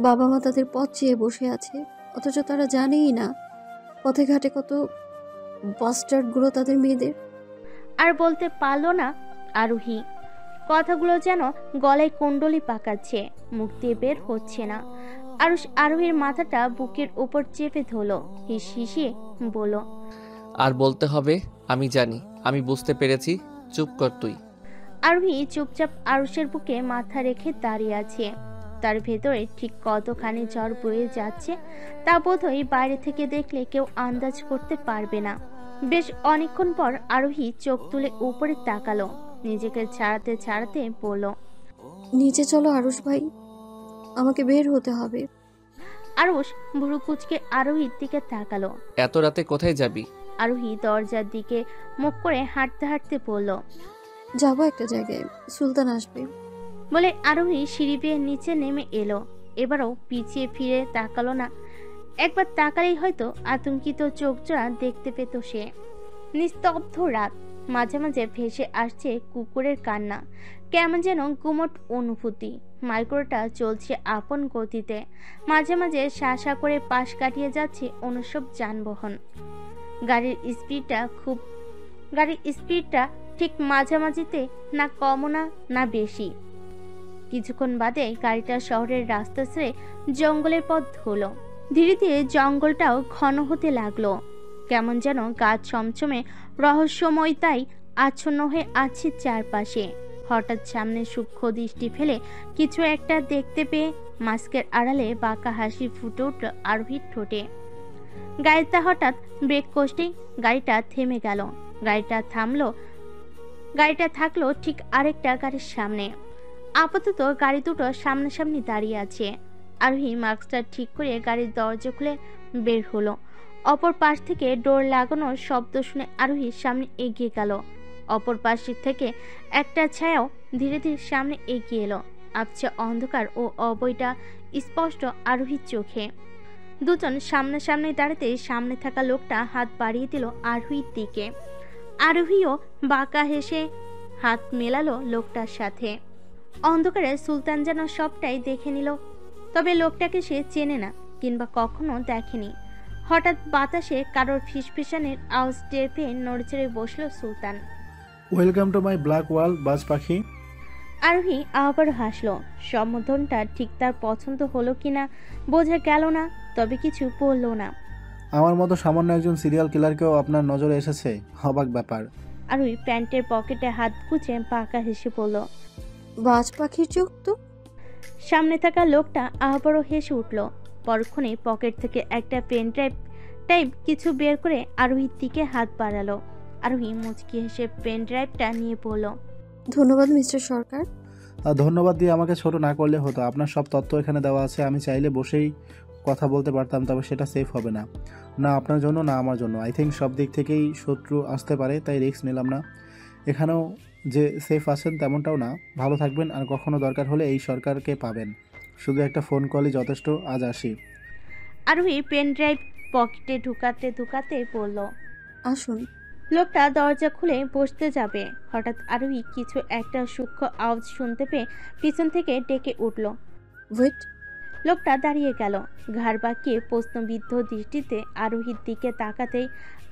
বাবা মা তাদের পথ চেয়ে বসে আছে, অথচ তারা জানেই না পথে ঘাটে কত বাস্টার্ডগুলো তাদের মেয়েদের। আর বলতে পারল না আরোহী। কথাগুলো যেন গলায় কুণ্ডলি পাকাচ্ছে, মুখ দিয়ে বের হচ্ছে না। আরোহীর মাথাটা বুকের উপর চেপে ধরলো, হিস হিসিয়ে বলল, আর বলতে হবে? আমি জানি, আমি বুঝতে পেরেছি, চুপ কর তুই। আরোহী চুপচাপ আরুষের বুকে মাথা রেখে দাঁড়িয়ে আছে। তার ভেতরে ঠিক কতখানি ঝড় বয়ে যাচ্ছে তা বোধহয় বাইরে থেকে দেখলে কেউ আন্দাজ করতে পারবে না। বেশ অনেকক্ষণ পর আরোহী চোখ তুলে উপরে তাকালো, নিজেকে ছাড়াতে ছাড়াতে বলল, নিচে চলো আরুষ ভাই, আমাকে বের হতে হবে। আরুষ ভুরু কুচকে আরোহীর দিকে তাকালো। এত রাতে কোথায় যাবি? আরোহী দরজার দিকে মুখ করে হাঁটতে হাঁটতে বলল, যাবো একটা জায়গায়, সুলতান আসবে। বলে আরোহী সিঁড়ি বেয়ে নিচে নেমে এলো। এবারও পিছিয়ে ফিরে তাকালো না। একবার তাকালেই হয়তো আতঙ্কিত চোখ জোড়া দেখতে পেত সে। নিস্তব্ধ রাত, মাঝে মাঝে ভেসে আসছে কুকুরের কান্না, কেমন যেন গুমট অনুভূতি। মাইক্রোটা চলছে আপন গতিতে, মাঝে মাঝে শাসা করে পাশ কাটিয়ে যাচ্ছে অনুসব যানবাহন। গাড়ির স্পিডটা ঠিক মাঝামাঝিতে, না কমও না না বেশি। কিছুক্ষণ বাদে গাড়িটা শহরের রাস্তা ছেড়ে জঙ্গলের পথ ধরলো। ধীরে ধীরে জঙ্গলটাও ঘন হতে লাগলো। কেমন যেন গা ছমছমে রহস্যময়তায় আচ্ছন্ন হয়ে আছে চারপাশে। হঠাৎ সামনে সূক্ষ্ম দৃষ্টি ফেলে কিছু একটা দেখতে পেয়ে মাস্কের আড়ালে বাঁকা হাসি ফুটে উঠল আরোহীর ঠোঁটে। গাড়িটা হঠাৎ ব্রেক কষতেই গাড়িটা থেমে গেল। গাড়িটা থাকলো ঠিক আরেকটা গাড়ির সামনে। আপাতত গাড়ি দুটো সামনাসামনি দাঁড়িয়ে আছে। আরোহী মাস্কটা ঠিক করে গাড়ির দরজা খুলে বের হলো। অপর পাশ থেকে ডোর লাগানোর শব্দ শুনে আরোহী সামনে এগিয়ে গেল। অপর পাশ থেকে একটা ছায়াও ধীরে ধীরে সামনে এগিয়ে এলো। আবছা অন্ধকার ও অবয়টা স্পষ্ট আরোহীর চোখে। দুজন সামনাসামনি দাঁড়াতে সামনে থাকা লোকটা হাত বাড়িয়ে দিল আরোহীর দিকে। আরোহীও বাঁকা হেসে হাত মেলালো লোকটার সাথে। অন্ধকারে সুলতান যেন সবটাই দেখে নিল, তবে লোকটাকে সে চেনে না কিংবা কখনো দেখেনি। হঠাৎ বাতাসে কারোর ফিসফিসানির আওয়াজ টের পেয়ে নড়েচড়ে বসল সুলতান। ওয়েলকাম টু মাই ব্ল্যাক ওয়াল বাজ পাখি। আরোহী আবার হাসলো। সম্বোধনটা ঠিক তার পছন্দ হলো কিনা বোঝা গেল না, তবে কিছু বলল না। আমার মতো সামান্য একজন সিরিয়াল কিলারকেও আপনার নজরে এসেছে, অবাক ব্যাপার। আরোহী প্যান্টের পকেটে হাত গুজে বাঁকা হেসে বলল, বাজ পাখির চোখ তো। সামনে থাকা লোকটা আবারও হেসে উঠল। পরক্ষণে পকেট থেকে একটা পেন ড্রাইভ টাইপ কিছু বের করে আরোহীর দিকে হাত বাড়ালো। আরোহী মুচকি হেসে পেন ড্রাইভটা নিয়ে পড়ল। ধন্যবাদ মিস্টার সরকার। ধন্যবাদ দিয়ে আমাকে ছোট না করলে হতো। আপনার সব তথ্য এখানে দেওয়া আছে। আমি চাইলে বসেই কথা বলতে পারতাম, তবে সেটা সেফ হবে না, না আপনার জন্য না আমার জন্য। আই থিঙ্ক সব দিক থেকেই শত্রু আসতে পারে, তাই রিস্ক নিলাম না। এখানেও যে সেফ আছেন তেমনটাও না। ভালো থাকবেন, আর কখনো দরকার হলে এই সরকারকে পাবেন। শুধু একটা ফোন কলই যথেষ্ট। আজ আসি। আরোহী পেন ড্রাইভ পকেটে ঢুকাতে বলল, আসুন। লোকটা দরজা খুলে বসতে যাবে, হঠাৎ আরোহী কিছু একটা সূক্ষ্ম আওয়াজ শুনতে পেয়ে পিছন থেকে ডেকে উঠল। ওয়েট। লোকটা দাঁড়িয়ে গেল, ঘাড় বাঁকিয়ে প্রশ্নবিদ্ধ দৃষ্টিতে আরোহীর দিকে তাকাতেই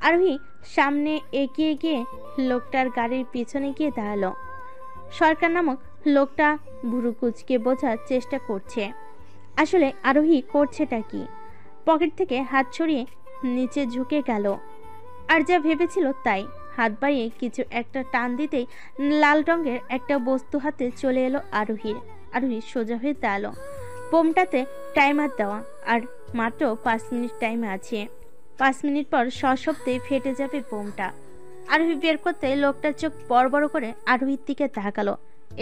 আরোহী সামনে এগিয়ে গিয়ে লোকটার গাড়ির পিছনে গিয়ে দাঁড়ালো। সরকার নামক লোকটা ভুরু কুচকে বোঝার চেষ্টা করছে আসলে আরোহী করছেটা কি। পকেট থেকে হাত ছড়িয়ে নিচে ঝুঁকে গেল, আর যা ভেবেছিল তাই। হাত বাড়িয়ে কিছু একটা টান দিতেই লাল রঙের একটা বস্তু হাতে চলে এলো আরোহীর। আরোহী সোজা হয়ে দাঁড়ালো। বোমটাতে টাইমার দেওয়া, আর মাত্র 5 মিনিট টাইম আছে। 5 মিনিট পর সশব্দে ফেটে যাবে বোমটা। আরোহী বের করতে লোকটার চোখ বড় বড় করে আরোহীর দিকে তাকালো।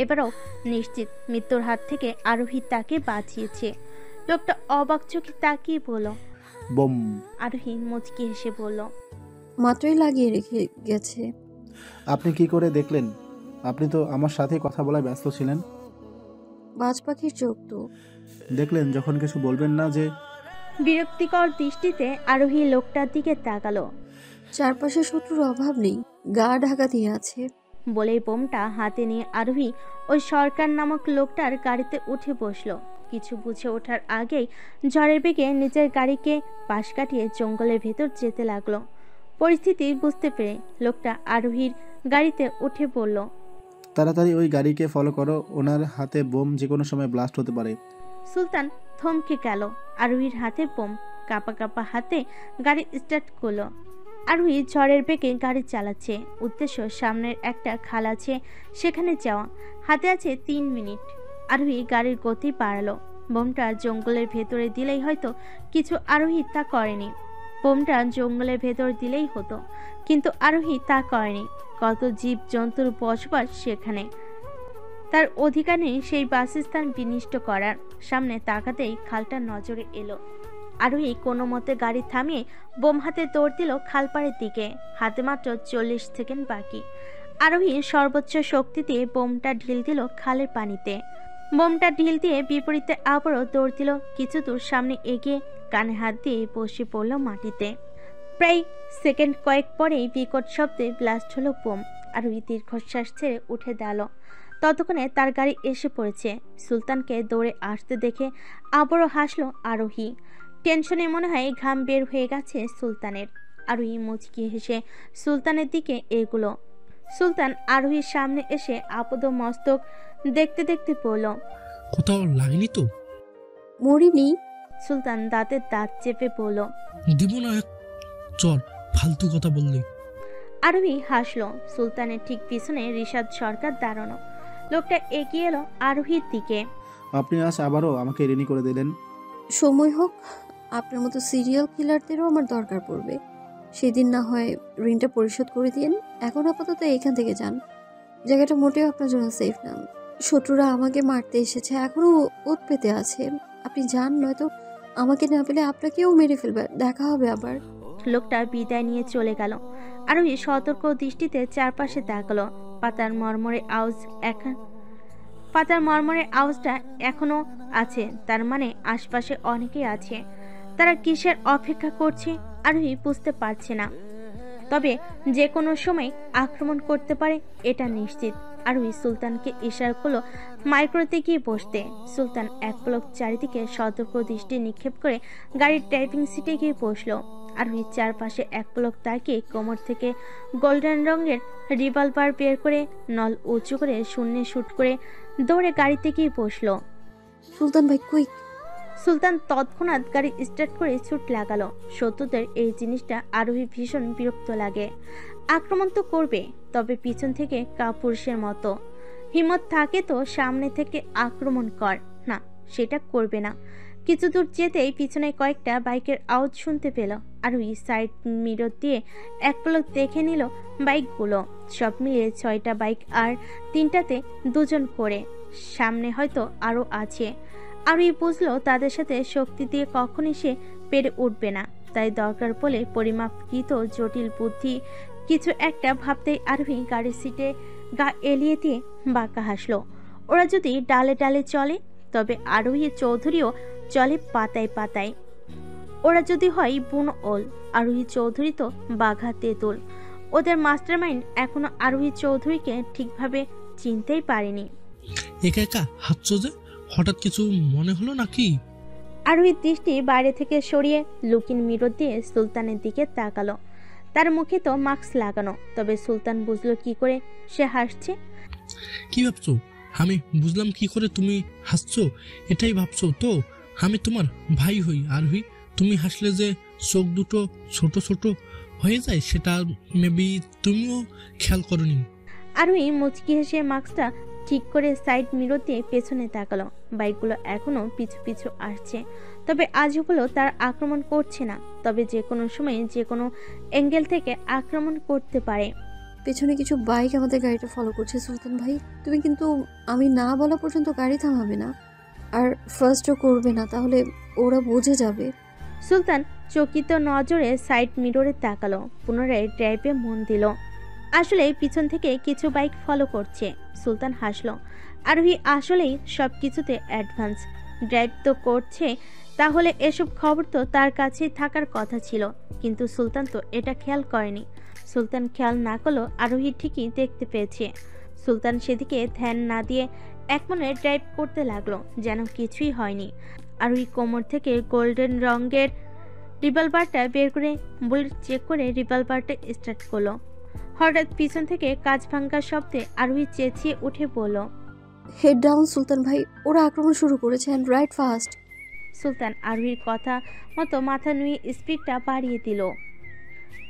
এবারও নিশ্চিত মৃত্যুর হাত থেকে আরোহী তাকে বাঁচিয়েছে। লোকটা অবাক চোখে তাকিয়ে বলল, বোম। আরোহী মুচকি হেসে বলল, মাত্রই লাগিয়ে রেখে গেছে। আপনি কি করে দেখলেন? আপনি তো আমার সাথে কথা বলায় ব্যস্ত ছিলেন। বাজ পাখির চোখ তো। দেখলেন যখন কিছু বলবেন না যে। বিরক্তিকর দৃষ্টিতে আরোহী লোকটার দিকে তাকালো। চারপাশে শত্রুর অভাব নেই, গা ঢাকা দিয়ে আছে। বলেই বোমটা হাতে নিয়ে আরোহী ওই সরকার নামক লোকটার গাড়িতে উঠে বসলো। কিছু বুঝে ওঠার আগেই ঝড়ের বেগে নিজের গাড়িকে পাশ কাটিয়ে জঙ্গলের ভেতর যেতে লাগলো। পরিস্থিতি বুঝতে পেরে লোকটা আরোহীর গাড়িতে উঠে বলল, তাড়াতাড়ি ওই গাড়িকে ফলো করো, ওনার হাতে বোম যে কোনো সময় ব্লাস্ট হতে পারে। সুলতান থমকে গেল। আরোহীর হাতে বোম। কাঁপা কাঁপা হাতে গাড়ি স্টার্ট করলো। আরোহী ঝড়ের বেগে গাড়ি চালাচ্ছে। উদ্দেশ্য সামনের একটা খাল আছে, সেখানে যাওয়া। হাতে আছে 3 মিনিট। আরোহী গাড়ির গতি বাড়ালো। বোমটা জঙ্গলের ভেতরে দিলেই হয়তো কিছু, আরোহী তা করেনি। বোমটা জঙ্গলের ভেতর দিলেই হতো, কিন্তু আরোহী তা করেনি। কত জীব জন্তুর বসবাস সেখানে, তার অধিকার নেই সেই বাসস্থান বিনষ্ট করার। সামনে তাকাতেই খালটা নজরে এলো। আরোহী কোনো মতে গাড়ি থামিয়ে বোম হাতে দৌড় দিল খালপাড়ের দিকে। হাতে মাত্র 40 সেকেন্ড বাকি। আরোহী সর্বোচ্চ শক্তি দিয়ে বোমটা ঢিল দিল খালের পানিতে। বোমটা ঢিল দিয়ে বিপরীতে আবারও দৌড় দিল। কিছু দূর সামনে এগিয়ে কানে হাত দিয়ে বসে পড়ল মাটিতে। প্রায় সেকেন্ড কয়েক পরেই বিকট শব্দে ব্লাস্ট হলো বোম। আরোহী দীর্ঘশ্বাস ছেড়ে উঠে দাঁড়ালো। ততক্ষণে তার গাড়ি এসে পড়েছে। সুলতানকে দৌড়ে আসতে দেখে আবারও হাসলো আরোহী। টেনশনে মনে হয় ঘাম বের হয়ে গেছে সুলতানের। আরোহী মুচকি হেসে সুলতানের দিকে এগুলো। সুলতান আরোহীর সামনে এসে আপদ মস্তক দেখতে দেখতে বলল, কোথাও লাগেনি তো? মরিনি। সুলতান দাঁতের দাঁত চেপে বলল। দিব না এক চর ফালতু কথা বললে। আরোহী হাসলো। সুলতানের ঠিক পিছনে রিশাদ সরকার দাঁড়ানো। লোকটা এগিয়ে এলো আরোহীর দিকে। আপনি আজ আবারও আমাকে ঋণী করে দিলেন। সময় হোক, আপনার মতো সিরিয়াল কিলারদেরও আমার দরকার পড়বে। সেদিন না হয় ঋণটা পরিশোধ করে দিন। এখন আপাতত এখান থেকে যান। জায়গাটা মোটেও আপনার জন্য সেফ না। শত্রুরা আমাকে মারতে এসেছে, এখনো ওত পেতে আছে। আপনি যান, নয়তো আমাকে না পেলে আপনাকেও মেরে ফেলবে। দেখা হবে আবার। লোকটা বিদায় নিয়ে চলে গেল। আরোহী সতর্ক দৃষ্টিতে চারপাশে তাকালো। পাতার মরমরে আওয়াজটা এখনো আছে, তার মানে আশপাশে অনেকেই আছে। তারা কিসের অপেক্ষা করছে আরোহী বুঝতে পারছে না, তবে যে কোনো সময় আক্রমণ করতে পারে এটা নিশ্চিত। আরোহী সুলতানকে ইশারা করলো মাইক্রোতে গিয়ে বসতে। সুলতান এক পলক চারিদিকে সতর্ক দৃষ্টি নিক্ষেপ করে গাড়ির ড্রাইভিং সিটে গিয়ে বসলো। আরোহী চারপাশে এক পলক তাকিয়ে কোমর থেকে গোল্ডেন রঙের রিভলভার বের করে নল উঁচু করে শূন্যে শুট করে দৌড়ে গাড়িতে গিয়ে বসলো। সুলতান ভাই, কুইক! সুলতান তৎক্ষণাৎ গাড়ি স্টার্ট করে ছুট লাগালো। শত্রুদের এই জিনিসটা আরোহী ভীষণ বিরক্ত লাগে। আক্রমণ তো করবে, তবে পিছন থেকে কাপুরুষের মতো। হিম্মত থাকে তো সামনে থেকে আক্রমণ কর, না সেটা করবে না। কিছু দূর যেতেই পিছনে কয়েকটা বাইকের আওয়াজ শুনতে পেল। আরোহী সাইড মিরর দিয়ে এক পলক দেখে নিল বাইকগুলো। সব মিলিয়ে 6টা বাইক, আর 3টাতে 2 জন করে। সামনে হয়তো আরও আছে। আরোহী বুঝলো তাদের সাথে শক্তি দিয়ে কখনই সে পেরে উঠবে না। তাই দরকার পড়লে পরিমাপকৃত জটিল বুদ্ধি কিছু একটা ভাবতেই আরোহী গাড়ির সিটে গা এলিয়ে দিয়ে বাঁকা হাসলো। ওরা যদি ডালে ডালে চলে, তবে আরোহী চৌধুরীও চলে পাতায় পাতায়। ওরা যদি হয় বুন ওল, আরোহী চৌধুরী তো বাঘা তেঁতুল। ওদের মাস্টারমাইন্ড এখনো আরোহী চৌধুরীকে ঠিকভাবে চিনতেই পারেনি। একা একা হাঁটছো যে, হঠাৎ কিছু মনে হলো নাকি? আরোহীর দৃষ্টি বাইরে থেকে সরিয়ে লুকিং মিরর দিয়ে সুলতানের দিকে তাকালো। তার মুখে তো মাস্ক লাগানো, তবে সুলতান বুঝলো কি করে সে হাসছে। কি ভাবছো? আমি বুঝলাম কি করে তুমি হাসছো। এটাই ভাবছো তো আমি তোমার ভাই হই আরোহী। তুমি হাসলে যে চোখ দুটো ছোট ছোট হয়ে যায়, সেটা মেবি তুমিও খেয়াল করনি। আরোহী মুচকি হেসে মাস্কটা ঠিক করে সাইড মিরর দিয়ে পেছনে তাকালো। বাইকগুলো এখনো পিছু পিছু আসছে, তবে আজগুলো তার আক্রমণ করছে না। তবে যে কোনো সময় যে কোনো অ্যাঙ্গেল থেকে আক্রমণ করতে পারে। পেছনে কিছু বাইক আমাদের গাড়িটা ফলো করছে সুলতান ভাই। তুমি কিন্তু আমি না বলা পর্যন্ত গাড়ি থামাবে না, আর ফার্স্টও করবে না, তাহলে ওরা বুঝে যাবে। সুলতান চকিত নজরে সাইড মিররে তাকালো, পুনরায় ড্রাইভে মন দিল। আসলে পিছন থেকে কিছু বাইক ফলো করছে। সুলতান হাসলো। আরোহী আসলেই সব কিছুতে অ্যাডভান্স। ড্রাইভ তো করছে, তাহলে এসব খবর তো তার কাছেই থাকার কথা ছিল। কিন্তু সুলতান তো এটা খেয়াল করেনি। সুলতান খেয়াল না করলেও আরোহী ঠিকই দেখতে পেয়েছে। সুলতান সেদিকে ধ্যান না দিয়ে একমনে ড্রাইভ করতে লাগলো, যেন কিছুই হয়নি। আরোহী কোমর থেকে গোল্ডেন রঙের রিভলভারটা বের করে বুলেট চেক করে রিভলভারটা স্টার্ট করলো। হঠাৎ পিছন থেকে কাঁচ ভাঙার শব্দে আরোহী চেঁচিয়ে উঠে বলল, হেড ডাউন সুলতান ভাই, ওরা আক্রমণ শুরু করেছে, অ্যান্ড রাইট ফাস্ট। সুলতান আরোহীর কথা মতো মাথা নুয়ে স্পিডটা বাড়িয়ে দিল।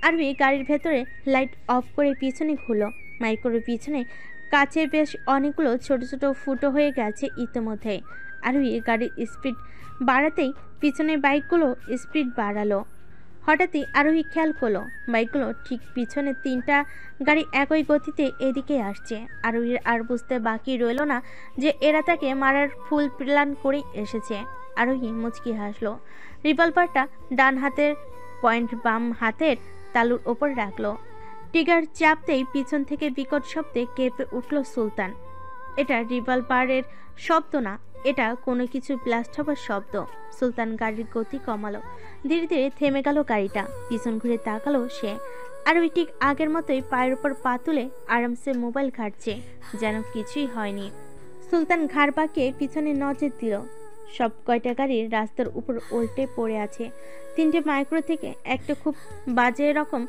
আরোহী গাড়ির ভেতরে লাইট অফ করে পিছনে ঘুরল। মাইক্রোর পিছনে কাচের বেশ অনেকগুলো ছোট ছোট ফুটো হয়ে গেছে ইতিমধ্যে। আরোহী গাড়ির স্পিড বাড়াতেই পিছনের বাইকগুলো স্পিড বাড়ালো। হঠাৎই আরোহী খেয়াল করলো বাইকগুলো ঠিক পিছনে 3টা গাড়ি একই গতিতে এদিকে আসছে। আরোহীর আর বুঝতে বাকি রইল না যে এরা তাকে মারার ফুল প্ল্যান করে এসেছে। আরোহী মুচকি হাসলো। রিভলভারটা ডান হাতের পয়েন্ট বাম হাতের তালুর ওপর রাখলো। ট্রিগার চাপতেই পিছন থেকে বিকট শব্দে কেঁপে উঠল সুলতান। এটা রিভলভারের শব্দ না, এটা কোনো কিছু ব্লাস্ট হবার শব্দ। সুলতান গাড়ির গতি কমালো। ধীরে ধীরে থেমে গেল গাড়িটা। পিছন ঘুরে তাকালো সে। আরোহী ঠিক আগের মতোই পায়ের উপর পা তুলে আরামসে মোবাইল ঘাটছে, যেন কিছুই হয়নি। সুলতান ঘাড় বাঁকিয়ে পিছনে নজর দিল। সব কয়টা গাড়ি রাস্তার উপর উল্টে পড়ে আছে। 3টে মাইক্রো থেকে একটা খুব বাজে রকম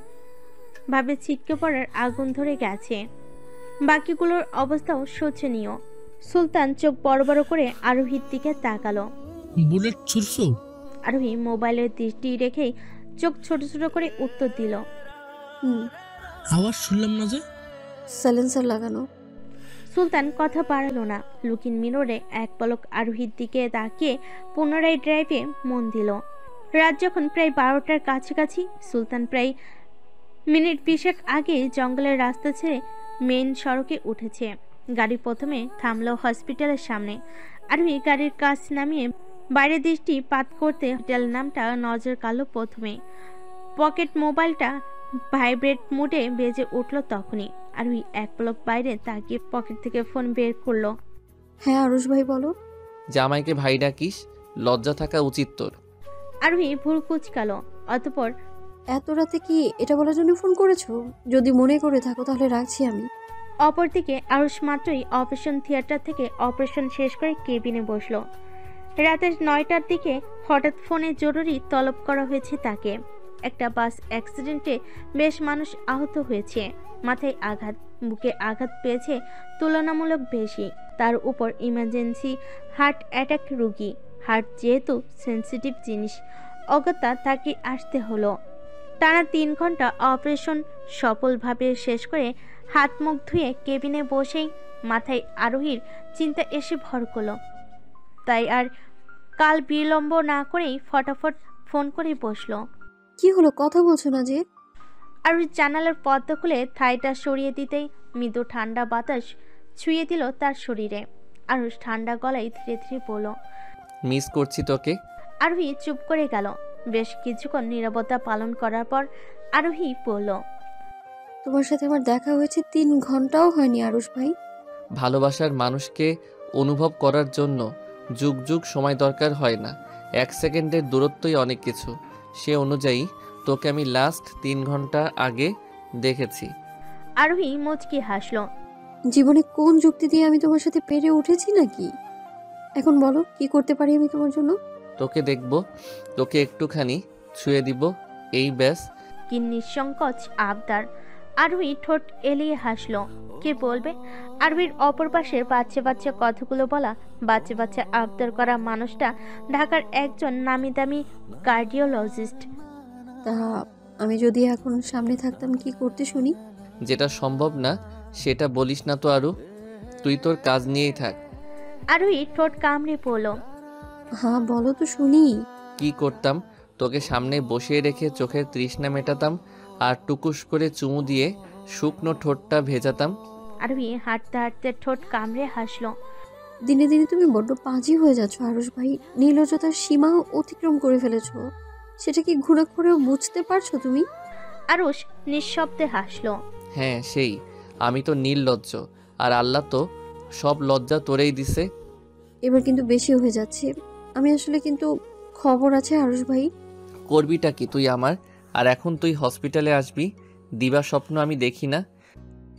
ভাবে ছিটকে পড়ার আগুন ধরে গেছে। বাকিগুলোর অবস্থাও শোচনীয়। সুলতান চোখ বড় বড় করে আরোহীর দিকে তাকালো। বুলেট ছুড়ছো? আরোহী মোবাইলের দৃষ্টি রেখেই চোখ ছোট ছোট করে উত্তর দিল। আওয়াজ শুনলাম না যে। সাইলেন্সার লাগানো। সুলতান কথা বাড়ালো না, লুকিং মিররে এক পলক আরোহীর দিকে তাকিয়ে পুনরায় ড্রাইভে মন দিল। রাত যখন প্রায় 12টার কাছাকাছি, সুলতান প্রায় মিনিট 20 আগে জঙ্গলের রাস্তা ছেড়ে মেইন সড়কে উঠেছে। গাড়ি প্রথমে থামলো হসপিটালের সামনে। আরোহী গাড়ির কাছ নামিয়ে বাইরে দৃষ্টি পাত করতে হোটেল নামটা নজর কাড়ল প্রথমে। পকেট মোবাইলটা ভাইব্রেট মোডে বেজে উঠল তখনই। আরোহী এক পলক বাইরে তাকিয়ে পকেট থেকে ফোন বের করলো। হ্যাঁ আরুষ ভাই বলো। জামাইকে ভাই ডাকিস, লজ্জা থাকা উচিত তোর। আরোহী ভুরু কুঁচকালো, অতঃপর এত রাতে কি এটা বলার জন্য ফোন করেছো? যদি মনে করে থাকো তাহলে রাখছি আমি। অপরদিকে আরুষ মাত্রই অপারেশন থিয়েটার থেকে অপারেশন শেষ করে কেবিনে বসলো। রাতের 9টার দিকে হঠাৎ ফোনে জরুরি তলব করা হয়েছে তাকে। একটা বাস অ্যাক্সিডেন্টে বেশ মানুষ আহত হয়েছে। মাথায় আঘাত, বুকে আঘাত পেয়েছে তুলনামূলক বেশি। তার উপর ইমার্জেন্সি হার্ট অ্যাটাক রোগী। হার্ট যেহেতু সেন্সিটিভ জিনিস, অগত্যা তাকে আসতে হলো। টানা 3 ঘন্টা অপারেশন সফলভাবে শেষ করে হাত মুখ ধুয়ে কেবিনে বসেই মাথায় আরোহীর চিন্তা এসে ভর করলো। তাই আর কাল বিলম্ব না করেই ফটাফট ফোন করে বসলো। কি হলো, কথা বলছো না যে? আরোহী জানালার পর্দা খুলে থাইটা সরিয়ে দিতেই মৃদু ঠান্ডা বাতাস ছুঁয়ে দিল তার শরীরে। আরুষ ঠান্ডা গলায় ধীরে ধীরে বলল, মিস করছি তোকে। আরোহী চুপ করে গেল। বেশ কিছুক্ষণ নীরবতা পালন করার পর আরোহী বলল, তোমার সাথে আমার দেখা হয়েছে 3 ঘন্টাও হয়নি আরুষ ভাই। ভালোবাসার মানুষকে অনুভব করার জন্য যুগ যুগ সময় দরকার হয় না, 1 সেকেন্ডের দূরত্বই অনেক কিছু। সে অনুযায়ী তোকে আমি লাস্ট 3 ঘন্টা আগে দেখেছি। আরোহী মুচকি হাসল। জীবনে কোন যুক্তি দিয়ে আমি তোমার সাথে পেরে উঠেছি নাকি? এখন বলো কি করতে পারি আমি তোমার জন্য? তোকে দেখব, তোকে একটুখানি ছুঁয়ে দিব, এই ব্যাস। কি নিঃসংকোচ আবদার। আরোহী ঠোঁট এলিয়ে হাসল। কে বলবে আরোহীর অপর পাশে বাচ্চা বাচ্চা কথাগুলো বলা, বাচ্চা বাচ্চা আবদার করা মানুষটা ঢাকার একজন নামি দামি কার্ডিওলজিস্ট। তা আমি যদি এখন সামনে থাকতাম কি করতে শুনি? যেটা সম্ভব না সেটা বলিস না তো আরু, তুই তোর কাজ নিয়েই থাক। আরোহী ঠোঁট কামড়ে পড়ল। হ্যাঁ বলো তো শুনি। কি করতাম, তোকে সামনে বসিয়ে রেখে চোখের তৃষ্ণা মেটাতাম আর টুকুস করে চুমু দিয়ে শুকনো ঠোঁটটা ভেজাতাম। আরোহী হাঁটতে হাঁটতে ঠোঁট কামড়ে হাসল। দিনে দিনে তুমি বড্ড পাজি হয়ে যাচ্ছ আরুষ ভাই। নীলজতার সীমা অতিক্রম করে ফেলেছো। সেটা কি ঘুণাক্ষরেও বুঝতে পারছো তুমি? আরুষ নিঃশব্দে হাসল। হ্যাঁ সেই, আমি তো নির্লজ্জ, আর আল্লাহ তো সব লজ্জা তোরেই দিছে। এবার কিন্তু বেশি হয়ে যাচ্ছে। আমি আসলে কিন্তু খবর আছে আরুষ ভাই। করবিটা কি তুই আমার? আর এখন তুই হসপিটালে আসবি, দিবা স্বপ্ন আমি দেখি না।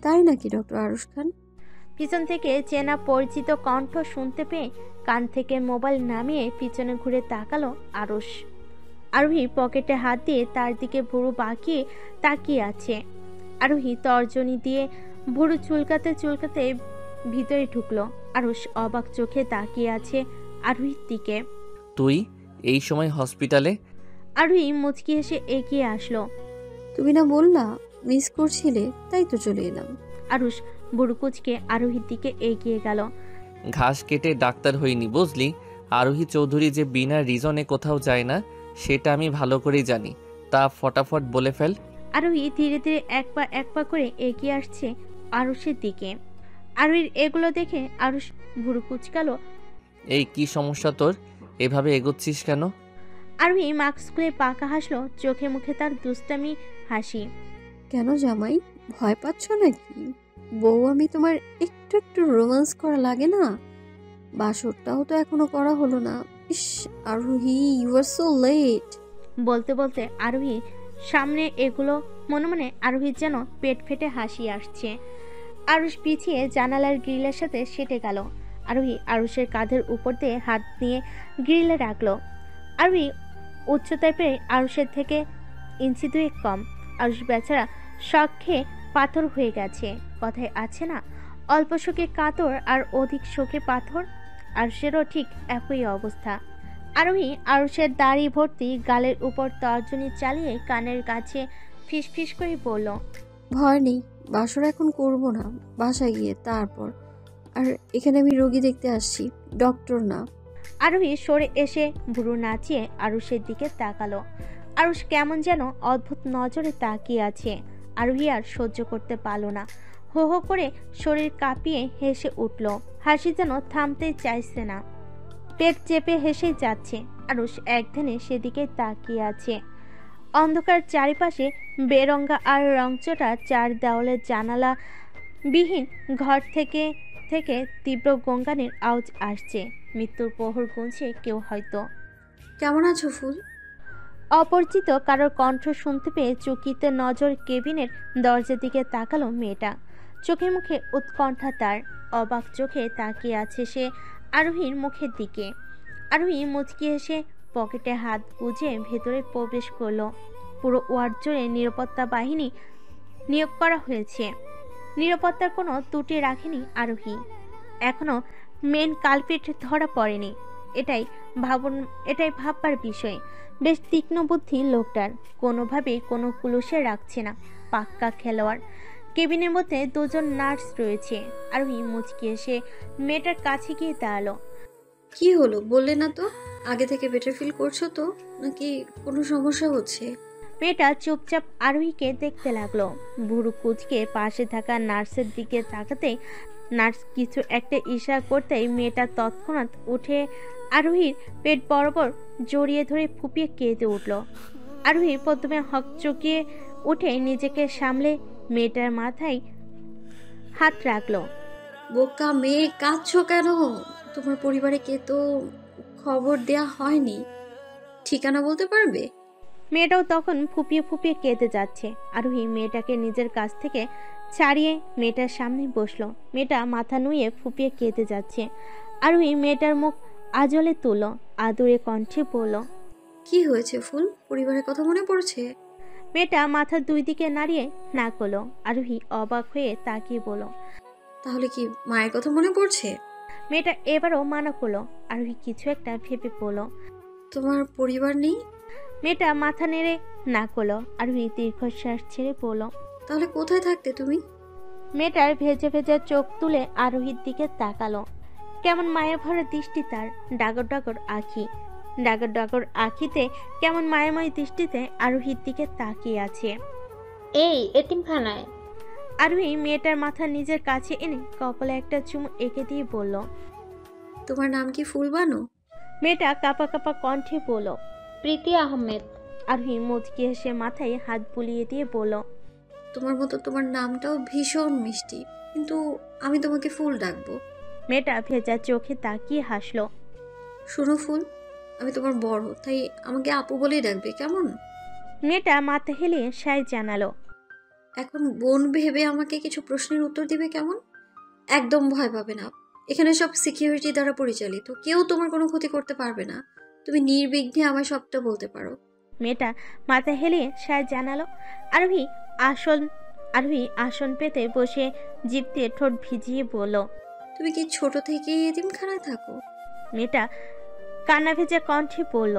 তাই নাকি ডক্টর আরুষ খান? পিছন থেকে চেনা পরিচিত কণ্ঠ শুনতে পেয়ে কান থেকে মোবাইল নামিয়ে পিছনে ঘুরে তাকালো আরুষ। আরোহী পকেটে হাত দিয়ে তার দিকে ভুরু বাঁকিয়ে তাকিয়ে আছে। আরোহী তর্জনী দিয়ে ভুরু চুলকাতে চুলকাতে ভিতরে ঢুকলো। আরুষ অবাক চোখে তাকিয়ে আছে আরোহীর দিকে। তুই এই সময় হসপিটালে? আরোহী মুচকি হেসে এগিয়ে আসলো। তুমি না বললা মিস করছিলে, তাই তো চলে এলাম। আরুষ ভুরু কুচকে আরোহীর দিকে এগিয়ে গেল। ঘাস কেটে ডাক্তার হইনি বুঝলি। আরোহী চৌধুরী যে বিনা রিজনে কোথাও যায় না সেটা আমি ভালো করেই জানি। তা ফটাফট বলে ফেল। আরোহী ধীরে ধীরে এক পা করে এগিয়ে আসছে আরুষের দিকে। আরোহীর এগুলো দেখে আরুষ ভুরু কুচকালো। এই কি সমস্যা তোর, এভাবে এগোচ্ছিস কেন? আরোহী মাস্ক খুলে পাকা হাসলো, চোখে মুখে তার দুষ্টামি হাসি। কেন জামাই, ভয় পাচ্ছ নাকি? বউ আমি তোমার একটু একটু রোমান্স করা লাগে না? বাসরটাও তো এখনো করা হলো না। ইস আরোহী, ইউ আর সো লেট। বলতে বলতে আরোহী সামনে এগুলো মনে মনে আরোহীর যেন পেট ফেটে হাসি আসছে। আরুষ পিছিয়ে জানালার গ্রিলের সাথে সেটে গেল। আরোহী আরুষের কাঁধের উপর দিয়ে হাত নিয়ে গ্রিলে রাখলো। আরোহী উচ্চতায় পেয়ে আরুষের থেকে ইঞ্চি 2 কম। আরুষ বেচারা শখ খেয়ে পাথর হয়ে গেছে। কথায় আছে না, অল্প শোকে কাতর আর অধিক শোকে পাথর। আরুষেরও ঠিক একই অবস্থা। আরোহী আরুষের দাড়ি ভর্তি গালের উপর তর্জনী চালিয়ে কানের কাছে ফিসফিস করে বলল, ভয় নেই, বাসর এখন করব না, বাসায় গিয়ে তারপর। আর এখানে আমি রোগী দেখতে আসছি, ডক্টর না। আরোহী সরে এসে ভুরু নাচিয়ে আরুষের দিকে তাকালো। আরুষ কেমন যেন অদ্ভুত নজরে তাকিয়ে আছে। আরোহী আর সহ্য করতে পারল না, হো হো করে শরীর কাঁপিয়ে হেসে উঠল। হাসি যেন থামতেই চাইছে না, পেট চেপে হেসেই যাচ্ছে। আরুষ একধানে সেদিকে তাকিয়ে আছে। অন্ধকার চারিপাশে বেরঙ্গা আর রংচটা চার দেওয়ালের জানালা বিহীন ঘর থেকে থেকে তীব্র গঙ্গানের আওয়াজ আসছে। মৃত্যুর প্রহর গুনছে কেউ হয়তো। কেমন আছো ফুল? অপরিচিত কারোর কণ্ঠ শুনতে পেয়ে চকিতে নজর কেবিনের দরজার দিকে তাকালো মেয়েটা। চোখে মুখে উৎকণ্ঠা তার। অবাক চোখে তাকিয়ে আছে সে আরোহীর মুখের দিকে। আরোহী মুচকি এসে পকেটে হাত গুজে ভেতরে প্রবেশ করলো। পুরো ওয়ার্ড জুড়ে নিরাপত্তা বাহিনী নিয়োগ করা হয়েছে। নিরাপত্তার কোনো ত্রুটি রাখেনি আরোহী। এখনো মেন কালপিট ধরা পড়েনি। এটাই ভাববার বিষয়। বেশ তীক্ষ্ণ বুদ্ধি লোকটার, কোনোভাবেই কোনো কুলুসে রাখছে না। পাক্কা খেলোয়াড়। কেবিনের মধ্যে দুজন নার্স রয়েছে। আরোহী মুচকি এসে মেয়েটার কাছে গিয়ে দাঁড়ালো। কি হলো বললে না তো? আগে থেকে বেটার ফিল করছো তো, নাকি কোনো সমস্যা হচ্ছে? মেয়েটা চুপচাপ আরোহীকে দেখতে লাগলো। ভুরু কুচকে পাশে থাকা নার্সের দিকে তাকাতে নার্স কিছু একটা ইশারা করতেই মেয়েটা তৎক্ষণাৎ উঠে আরোহীর পেট বরাবর জড়িয়ে ধরে ফুপিয়ে কেঁদে উঠল। আরোহী প্রথমে হকচকিয়ে উঠে নিজেকে সামলে মেয়েটার মাথায় হাত রাখলো। বোকা মেয়ে, কাঁদছো কেন? তোমার পরিবারে কে তো খবর দেয়া হয়নি, ঠিকানা বলতে পারবে? মেয়েটাও তখন ফুপিয়ে ফুপিয়ে কেঁদে যাচ্ছে। আরোহী মেয়েটাকে নিজের কাছ থেকে ছাড়িয়ে মেয়েটার সামনে বসলো। মেয়েটা মাথা নুয়ে ফুপিয়ে কেঁদে যাচ্ছে। আরোহী মেয়েটার মুখ আজলে তুলল, আদুরে কণ্ঠে বলল, কি হয়েছে ফুল? পরিবারের কথা মনে পড়ছে? মেয়েটা মাথা দুই দিকে নাড়িয়ে না করলো। আরোহী অবাক হয়ে তাকিয়ে বলল, তাহলে কি মায়ের কথা মনে পড়ছে? মেয়েটা এবারও মানা করলো। আরোহী কিছু একটা ভেবে বলল, তোমার পরিবার নেই? মেয়েটা মাথা নেড়ে না করলো। আরোহী দীর্ঘশ্বাস ছেড়ে বলল, তাহলে কোথায় থাকতে তুমি? মেয়েটার ভেজে ভেজে চোখ তুলে আরোহীর দিকে তাকালো। কেমন মায়া ভরা দৃষ্টি তার, ডাগর ডাগর আঁখি। ডাগর ডাগর আঁখিতে কেমন মায়াময় দৃষ্টিতে আরোহীর দিকে তাকিয়ে আছে। এই এতিমখানায়। আরোহী মেয়েটার মাথা নিজের কাছে এনে কপালে একটা চুমু এঁকে দিয়ে বলল, তোমার নাম কি ফুলবানো? মেয়েটা কাপা কাপা কণ্ঠে বলল, প্রীতি আহমেদ। আরোহী মুচকি হেসে মাথায় হাত বুলিয়ে দিয়ে বলল, তোমার মতো তোমার নামটাও ভীষণ মিষ্টি, কিন্তু আমি তোমাকে ফুল ডাকবো। মেয়েটা ভেজা চোখে তাকিয়ে হাসলো। শোনো ফুল, আমি তোমার বড়, তাই আমাকে আপু বলেই ডাকবে, কেমন? মেয়েটা মাথা হেলিয়ে সায় জানালো। এখন বোন ভেবে আমাকে কিছু প্রশ্নের উত্তর দিবে, কেমন? একদম ভয় পাবে না, এখানে সব সিকিউরিটি দ্বারা পরিচালিত, কেউ তোমার কোনো ক্ষতি করতে পারবে না। তুমি নির্বিঘ্নে আমায় সবটা বলতে পারো। মেয়েটা মাথা হেলিয়ে সায় জানালো। আরোহী আসন পেতে বসে জিভ দিয়ে ঠোঁট ভিজিয়ে বলল, তুমি কি ছোট থেকেই এতিমখানায় থাকো? মেয়েটা কান্না ভেজা কণ্ঠে বলল,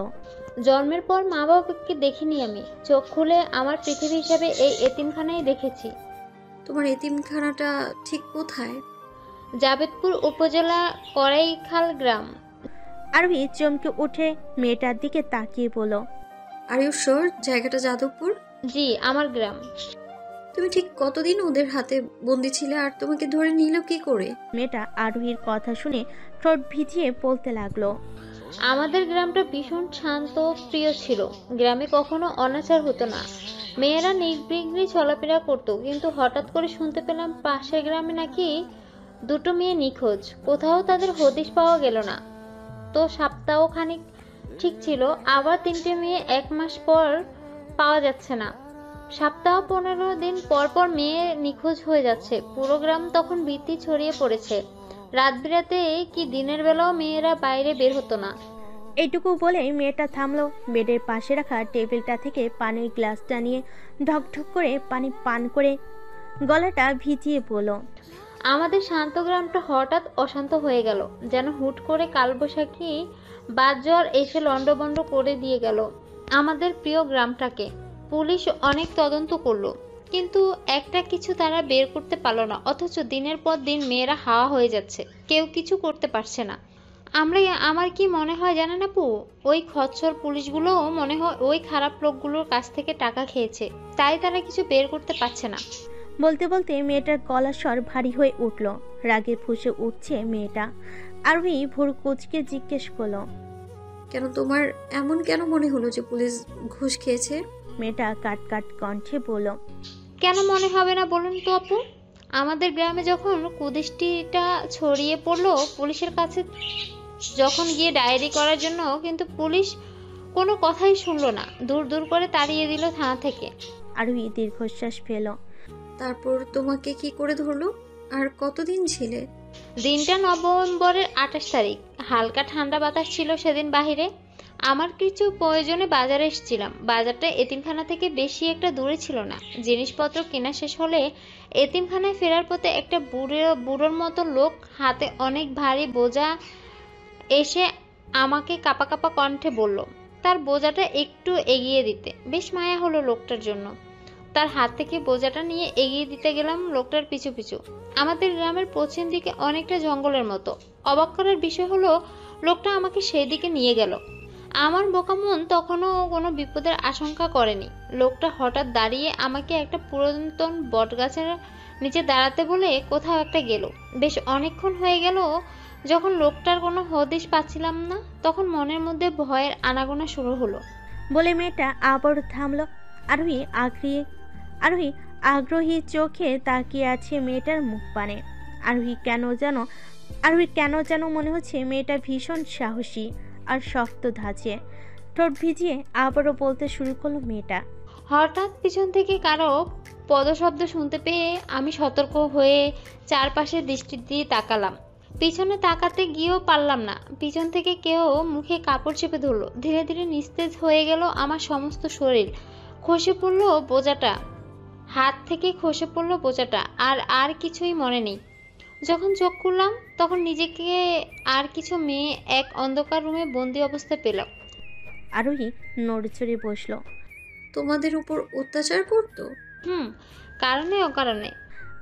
জন্মের পর মা বাবাকে দেখিনি আমি। চোখ খুলে আমার পৃথিবী হিসেবে এই এতিমখানায় দেখেছি। তোমার এতিমখানাটা ঠিক কোথায়? জাবেদপুর উপজেলা করাইখাল গ্রাম। আরোহী চমকে উঠে মেয়েটার দিকে তাকিয়ে বলল, আর ইউ শিওর জায়গাটা যাদবপুর? জি, আমার গ্রাম। তুমি ঠিক কতদিন ওদের হাতে বন্দি ছিলে, আর তোমাকে ধরে নিল কি করে? মেয়েটা আরোহীর কথা শুনে ঠোঁট ভিজিয়ে বলতে লাগলো, আমাদের গ্রামটা ভীষণ শান্ত প্রিয় ছিল। গ্রামে কখনো অনাচার হতো না, মেয়েরা নির্বিঘ্নে চলাফেরা করতো। কিন্তু হঠাৎ করে শুনতে পেলাম পাশের গ্রামে নাকি দুটো মেয়ে নিখোঁজ, কোথাও তাদের হদিশ পাওয়া গেল না। তো সপ্তাহ খানিক ঠিক ছিল, আবার 3টে মেয়ে 1 মাস পর পাওয়া যাচ্ছে না। সপ্তাহ 15 দিন পর পর মেয়ে নিখোঁজ হয়ে যাচ্ছে। পুরো গ্রাম তখন ভীতি ছড়িয়ে পড়েছে। রাত বিরাতে কি দিনের বেলাও মেয়েরা বাইরে বের হতো না। এইটুকু বলে মেয়েটা থামলো। বেডের পাশে রাখা টেবিলটা থেকে পানির গ্লাসটা নিয়ে ঢকঢক করে পানি পান করে গলাটা ভিজিয়ে বলল, আমাদের শান্ত গ্রামটা হঠাৎ অশান্ত হয়ে গেল, যেন হুট করে কালবৈশাখী বাদজ্বর এসে লন্ডভন্ড করে দিয়ে গেল আমাদের প্রিয় গ্রামটাকে। পুলিশ অনেক তদন্ত করলো, কিন্তু একটা কিছু তারা বের করতে পারলো না। অথচ দিনের পর দিন মেয়েরা হাওয়া হয়ে যাচ্ছে, কেউ কিছু করতে পারছে না। আমার কি মনে হয় জানেন আপু, ওই খচ্চর পুলিশগুলোও মনে হয় ওই খারাপ লোকগুলোর কাছ থেকে টাকা খেয়েছে, তাই তারা কিছু বের করতে পারছে না। বলতে বলতে মেয়েটার গলার স্বর ভারী হয়ে উঠল। রাগে ফুঁসে উঠছে মেয়েটা। আরোহী ভোর কোচকে জিজ্ঞেস করলো, কেন তোমার এমন কেন মনে হলো যে পুলিশ ঘুষ খেয়েছে? মেয়েটা কাট কাট কণ্ঠে বলল, কেন মনে হবে না বলুন তো আপু? আমাদের গ্রামে যখন কুদৃষ্টিটা ছড়িয়ে পড়লো পুলিশের কাছে, যখন গিয়ে ডায়েরি করার জন্য, কিন্তু পুলিশ কোনো কথাই শুনলো না, দূর দূর করে তাড়িয়ে দিল থানা থেকে। আরোহী দীর্ঘশ্বাস ফেল। তারপর তোমাকে কি করে ধরলো? আর কতদিন ছিলে? দিনটা নভেম্বরের 28 তারিখ। হালকা ঠান্ডা বাতাস ছিল সেদিন বাহিরে। আমার কিছু প্রয়োজনে বাজারে এসেছিলাম। বাজারটা এতিমখানা থেকে বেশি একটা দূরে ছিল না। জিনিসপত্র কেনা শেষ হলে এতিমখানায় ফেরার পথে একটা বুড়োর মতো লোক হাতে অনেক ভারী বোঝা এসে আমাকে কাঁপা কাঁপা কণ্ঠে বলল তার বোঝাটা একটু এগিয়ে দিতে। বেশ মায়া হলো লোকটার জন্য। তার হাত থেকে বোঝাটা নিয়ে এগিয়ে দিতে গেলাম লোকটার পিছু পিছু। আমাদের গ্রামের পশ্চিম দিকে অনেকটা জঙ্গলের মতো। অবাক করার বিষয় হলো লোকটা আমাকে সেই দিকে নিয়ে গেল। আমার বোকা মন তখনও কোনো বিপদের আশঙ্কা করেনি। লোকটা হঠাৎ দাঁড়িয়ে আমাকে একটা পুরাতন বটগাছের নিচে দাঁড়াতে বলে কোথাও একটা গেল। বেশ অনেকক্ষণ হয়ে গেল। যখন লোকটার কোনো হদিশ পাচ্ছিলাম না, তখন মনের মধ্যে ভয়ের আনাগোনা শুরু হলো। বলে মেয়েটা আবার থামল। আরোহী আগ্রহী চোখে তাকিয়ে আছে মেয়েটার মুখ পানে। আরোহী কেন যেন মনে হচ্ছে মেয়েটা ভীষণ সাহসী আর শক্ত ধাঁচে। ঠোঁট ভিজিয়ে আবারও বলতে শুরু করলো মেয়েটা। হঠাৎ পিছন থেকে কারো পদশব্দ শুনতে পেয়ে আমি সতর্ক হয়ে চারপাশে দৃষ্টি দিয়ে তাকালাম। পিছনে তাকাতে গিয়েও পারলাম না। পিছন থেকে কেউ মুখে কাপড় চেপে ধরলো। ধীরে ধীরে নিস্তেজ হয়ে গেল আমার সমস্ত শরীর। খসে পড়লো বোঝাটা, হাত থেকে খসে পড়লো বোঝাটা। আর কিছুই মনে নেই। যখন চোখ খুললাম তখন নিজেকে আর কিছু মেয়ে এক অন্ধকার রুমে বন্দি অবস্থায় পেলাম। আরোহী নড়চড়ে বসলো। তোমাদের উপর অত্যাচার করতো? কারণে অকারণে।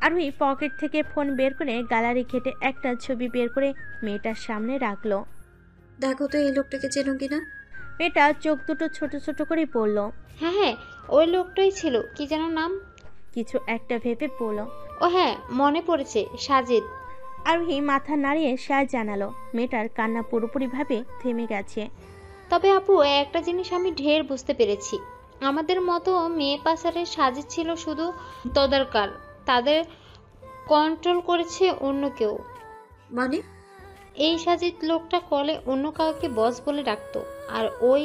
আরোহী পকেট থেকে ফোন বের করে গ্যালারি ঘেটে একটা ছবি বের করে মেয়েটার সামনে রাখলো। দেখো তো এই লোকটাকে চেনো কিনা? মেয়েটা চোখ দুটো ছোট ছোট করে পড়ল। হ্যাঁ, ওই লোকটাই ছিল। কি যেন নাম? কিছু একটা ভেবে পড়ল। ও হ্যাঁ, মনে পড়েছে, সাজিদ। আরোহী মাথা নাড়িয়ে সায় জানালো। মেয়েটার কান্না পুরোপুরিভাবে থেমে গেছে। তবে আপু, একটা জিনিস আমি ঢের বুঝতে পেরেছি। আমাদের মতো মেয়ে পাচারের সাজিদ ছিল শুধু তদারকার। তাদের কন্ট্রোল করেছে অন্য কেউ। মানে? এই সাজিদ লোকটা কলে অন্য কাউকে বস বলে ডাকতো, আর ওই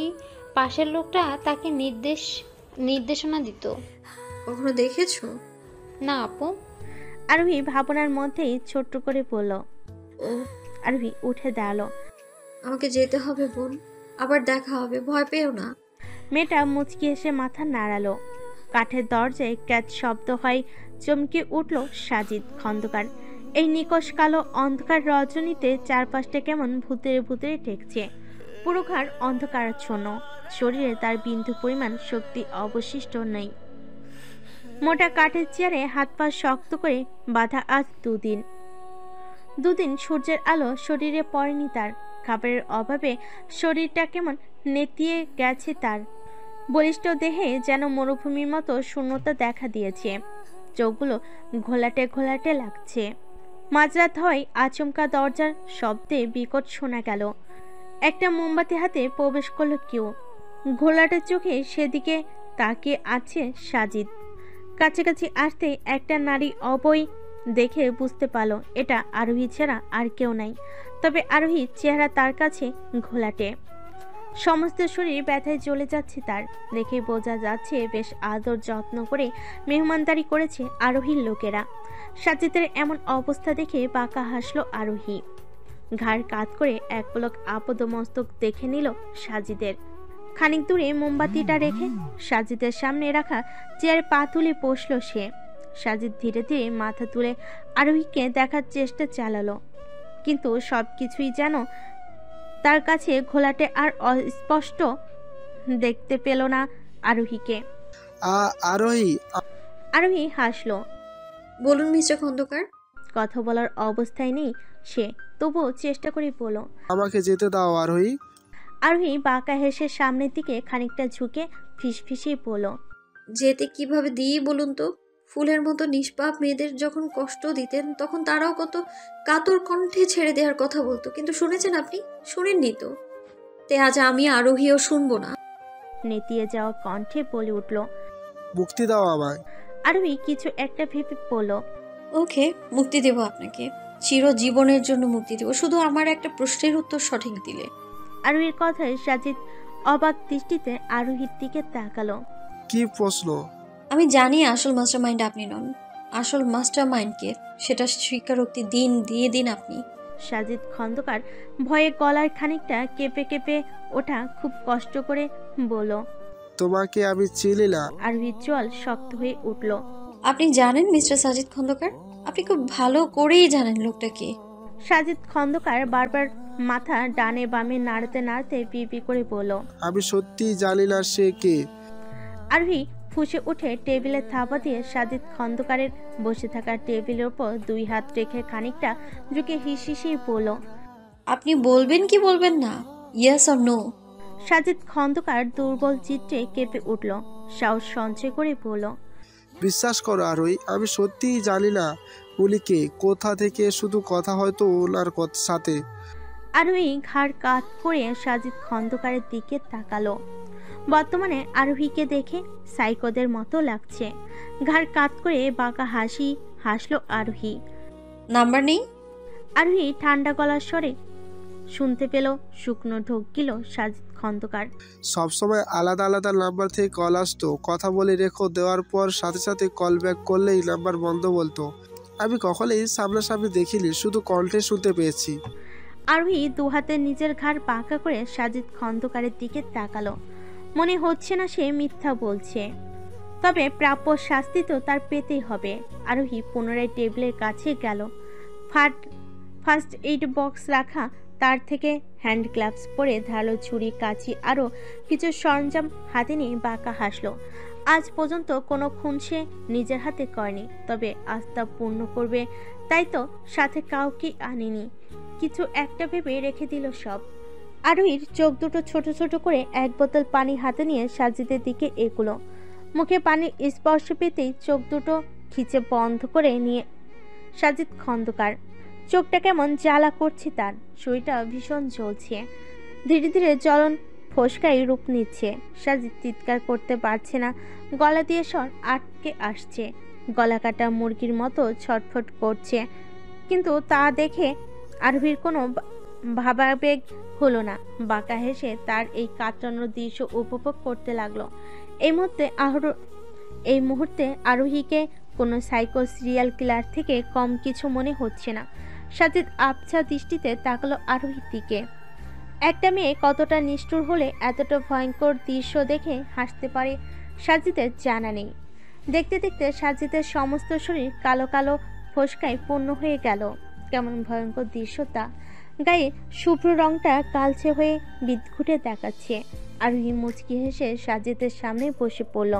পাশের লোকটা তাকে নির্দেশনা দিত। কখনো দেখেছো? না আপু। আরোহী ভাবনার মধ্যেই ছোট্ট করে বলল। ও। আরোহী উঠে দাঁড়ালো। আমাকে যেতে হবে বোন, আবার দেখা হবে, ভয় পেও না। মেয়েটা মুচকি এসে মাথা নাড়ালো। কাঠের দরজায় ক্যাচ শব্দ হয়। চমকে উঠল সাজিদ খন্দকার। এই নিকশ কালো অন্ধকার রজনীতে চারপাশটা কেমন ভূতের ভূতের ঠেকছে। পুরো ঘর অন্ধকারাচ্ছন্ন। শরীরে তার বিন্দু পরিমাণ শক্তি অবশিষ্ট নেই। মোটা কাঠের চেয়ারে হাত পা শক্ত করে বাঁধা। আজ দুদিন সূর্যের আলো শরীরে পড়েনি তার। খাবারের অভাবে শরীরটা কেমন নেতিয়ে গেছে তার। বলিষ্ঠ দেহে যেন মরুভূমির মতো শূন্যতা দেখা দিয়েছে। চোখগুলো ঘোলাটে ঘোলাটে লাগছে। মাঝরাত হয়, আচমকা দরজার শব্দে বিকট শোনা গেল। একটা মোমবাতি হাতে প্রবেশ করলো কেউ। ঘোলাটে চোখে সেদিকে তাকিয়ে আছে সাজিদ। কাছাকাছি আসতে একটা নারী অবৈ দেখে বুঝতে পারল এটা আরোহী ছাড়া আর কেউ নাই। তবে আরোহীর চেহারা তার কাছে ঘোলাটে। সমস্ত শরীর ব্যথায় জ্বলে যাচ্ছে তার। দেখে বোঝা যাচ্ছে বেশ আদর যত্ন করে মেহমানদারি করেছে আরোহীর লোকেরা। সাজিদের এমন অবস্থা দেখে বাঁকা হাসলো আরোহী। ঘাড় কাত করে এক পলক আপদমস্তক দেখে নিল সাজিদের। খানিক দূরে মোমবাতিটা রেখে সাজিদের সামনে রাখা চেয়ারে পা তুলে বসল সে। সাজিদ ধীরে ধীরে মাথা তুলে আরোহীকে দেখার চেষ্টা চালালো, কিন্তু সব কিছুই যেন তার কাছে ঘোলাটে আর অস্পষ্ট। দেখতে পেল না আরোহীকে। আরোহী আরোহী হাসলো। বলুন মিস্টার খন্দকার। কথা বলার অবস্থায় নেই সে, তবুও চেষ্টা করে বলল, আমাকে যেতে দাও আরোহী। আরোহী বাঁকা হেসে সামনের দিকে খানিকটা ঝুঁকে ফিসফিসিয়ে বলল, যেতে কিভাবে দিই বলুন তো? ফুলের মতো নিষ্পাপ মেয়েদের যখন কষ্ট দিতেন তখন তারাও কত কাতর কণ্ঠে ছেড়ে দেওয়ার কথা বলতো, কিন্তু শুনেছেন আপনি? শুনেননি তো? তে আজ আমি আরোহীও শুনবো না। নেতিয়ে যাওয়া কণ্ঠে বলে উঠল। মুক্তি দাও আমায়। আরোহী কিছু একটা ভেবে বলল, ওকে, মুক্তি দেব আপনাকে, চিরজীবনের জন্য মুক্তি দেব, শুধু আমার একটা প্রশ্নের উত্তর সঠিক দিলে। আরোহীর কথায় সাজিদ অবাক দৃষ্টিতে আরোহীর দিকে তাকালো। কি প্রশ্ন? আমি জানি আসল মাস্টার মাইন্ড আপনি নন। আসল মাস্টার মাইন্ডকে সেটা স্বীকারোক্তি দিয়ে দিন আপনি। সাজিদ খন্দকার ভয়ে গলার খানিকটা কেঁপে কেঁপে ওঠা খুব কষ্ট করে বলল। তোমাকে আমি চিনি না। আরোহীর জল শক্ত হয়ে উঠল। আপনি জানেন মিস্টার সাজিদ খন্দকার? আপনি খুব ভালো করেই জানেন লোকটা কে। সাজিদ খন্দকার বারবার মাথা ডানে বামে নাড়তে নাড়তে পিপি করে বলল, আমি সত্যি জানি না সে কে। আরোহী ফুঁসে উঠে টেবিলে থাপা দিয়ে সাজিদ খন্দকারের বসে থাকা টেবিলের ওপর দুই হাত রেখে খানিকটা ঝুঁকে হিসিয়ে বলল, আপনি বলবেন কি বলবেন না? Yes or no? Sajid Khandakar দুর্বল চিত্রে কেঁপে উঠল, সাহস সঞ্চয় করে বলল, বিশ্বাস করো আরোহী, আমি সত্যিই জানি না উনি কে, কোথা থেকে, শুধু কথা হয়তো ওনার সাথে। আরোহী ঘাড় কাত করে সাজিদ খন্দকারের দিকে তাকালো। বর্তমানে আরোহীকে দেখে সাইকোদের মতো লাগছে। ঘাড় কাত করে বাঁকা হাসি হাসলো আরোহী। নাম্বার নেই? আরোহী ঠান্ডা গলার স্বরে শুনতে পেল শুকনো ঢোক গিল সাজিদ খন্দকার। সবসময় আলাদা আলাদা নাম্বার থেকে কল আসতো, কথা বলে রেখো, দেওয়ার পর সাথে সাথে কল ব্যাক করলেই নাম্বার বন্ধ বলতো। আমি কখনোই সামনাসামনি দেখিনি, শুধু কণ্ঠে শুনতে পেয়েছি। আরোহী দুহাতে নিজের ঘাড় বাঁকা করে সাজিদ খন্দকারের দিকে তাকালো। মনে হচ্ছে না সে মিথ্যা বলছে, তবে প্রাপ্য শাস্তি তো তার পেতেই হবে। আরোহী পুনরায় টেবিলের কাছে গেল। ফার্স্ট এইড বক্স রাখা, তার থেকে হ্যান্ড গ্লাভস পরে ধারালো ছুরি, কাঁচি আরও কিছু সরঞ্জাম হাতে নিয়ে বাঁকা হাসলো। আজ পর্যন্ত কোনো খুন সে নিজের হাতে করেনি, তবে আস্থা পূর্ণ করবে তাই তো সাথে কাউকে আনেনি। কিছু একটা ভেবে রেখে দিল সব। আরোহীর চোখ দুটো ছোট ছোট করে এক বোতল পানি হাতে নিয়ে সাজিদের দিকে এগুলো। মুখে পানির স্পর্শ পেতেই চোখ দুটো খিচে বন্ধ করে নিয়ে সাজিদ খন্দকার। চোখটা কেমন জ্বালা করছে তার, শরীরটা ভীষণ জ্বলছে, ধীরে ধীরে জ্বলন ফোসকায় রূপ নিচ্ছে। সাজিদ চিৎকার করতে পারছে না, গলা দিয়ে স্বর আটকে আসছে, গলা কাটা মুরগির মতো ছটফট করছে। কিন্তু তা দেখে আরোহীর কোনো ভাবাবেগ হলো না। বাঁকা হেসে তার এই কাটানোর দৃশ্য উপভোগ করতে লাগলো। এই মুহূর্তে আরোহীকে কোনো সাইকো সিরিয়াল কিলার থেকে কম কিছু মনে হচ্ছে না। সাজিদ আবছা দৃষ্টিতে তাকালো আরোহীর দিকে। একটা মেয়ে কতটা নিষ্ঠুর হলে এতটা ভয়ঙ্কর দৃশ্য দেখে হাসতে পারে সাজিদের জানা নেই। দেখতে দেখতে সাজিদের সমস্ত শরীর কালো কালো ফোসকায় পূর্ণ হয়ে গেল। কেমন ভয়ঙ্কর দৃশ্য তা! গায়ে শুভ্র রংটা কালচে হয়ে বিদঘুটে দেখাচ্ছে। আরোহী মুচকি হেসে সাজিদের সামনে বসে পড়ল।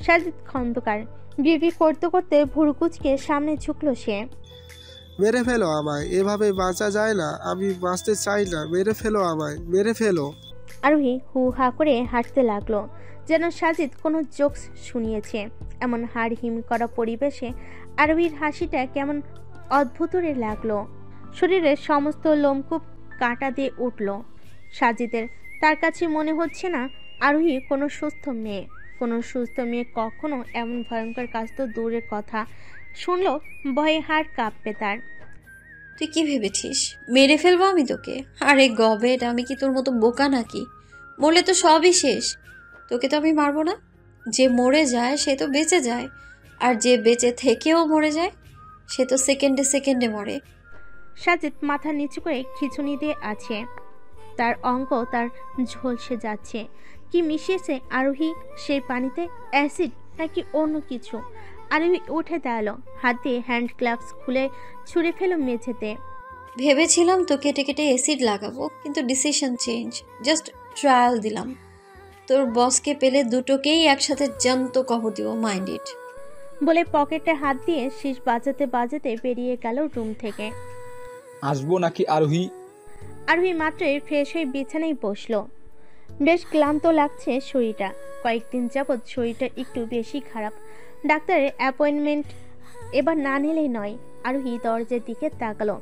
সাজিদ খন্দকার বিড়বিড় করতে করতে ভুরু কুঁচকে সামনে ঝুঁকলো সে। মেরে ফেলো আমায়, এভাবে বাঁচা যায় না, আমি বাঁচতে চাই না, মেরে ফেলো আমায়, মেরে ফেলো। আরোহী হু হা করে হাঁটতে লাগলো, যেন সাজিদ কোনো জোকস শুনিয়েছে। এমন হাড় হিম করা পরিবেশে আরোহীর হাসিটা কেমন অদ্ভুতরে লাগলো। শরীরের সমস্ত লোমকূপ কাঁটা দিয়ে উঠল সাজিদের। তার কাছে মনে হচ্ছে না আরোহী কোনো সুস্থ মেয়ে। কোনো সুস্থ মেয়ে কখনো এমন ভয়ঙ্কর কাজ তো দূরের কথা, শুনলো ভয়ে হাড় কাঁপবে তার। তুই কি ভেবেছিস মেরে ফেলবো আমি তোকে? আরে গবেট, আমি কি তোর মতো বোকা নাকি? মরলে তো সবই শেষ। তোকে তো আমি মারবো না। যে মরে যায় সে তো বেঁচে যায়, আর যে বেঁচে থেকেও মরে যায় সে তো সেকেন্ডে সেকেন্ডে মরে। সাজিদ মাথা নিচু করে খিঁচুনি দিয়ে আছে, তার অঙ্গ তার ঝলসে যাচ্ছে। কি মিশিয়েছে আরোহী সেই পানিতে? অ্যাসিড নাকি অন্য কিছু? আরোহী উঠে দাঁড়ালো, হাত দিয়ে হ্যান্ড গ্লাভস খুলে ছুঁড়ে ফেলো মেঝেতে। ভেবেছিলাম তো কেটে কেটে অ্যাসিড লাগাবো, কিন্তু ডিসিশন চেঞ্জ। জাস্ট ট্রায়াল দিলাম। তোর বসকে পেলে দুটোকেই একসাথে জ্যান্ত কবর দিব, মাইন্ড ইট। বলে পকেটে হাত দিয়ে শীষ বাজাতে বাজাতে বেরিয়ে গেল রুম থেকে। আসবো নাকি আরোহী? আরোহী মাত্রই ফ্রেশ হয়ে বিছানায় বসলো। বেশ ক্লান্ত লাগছে শরীরটা। কয়েকদিন যাবৎ শরীরটা একটু বেশি খারাপ। ডাক্তারের অ্যাপয়েন্টমেন্ট এবার না নিলেই নয়। আরোহী দরজার দিকে তাকালো।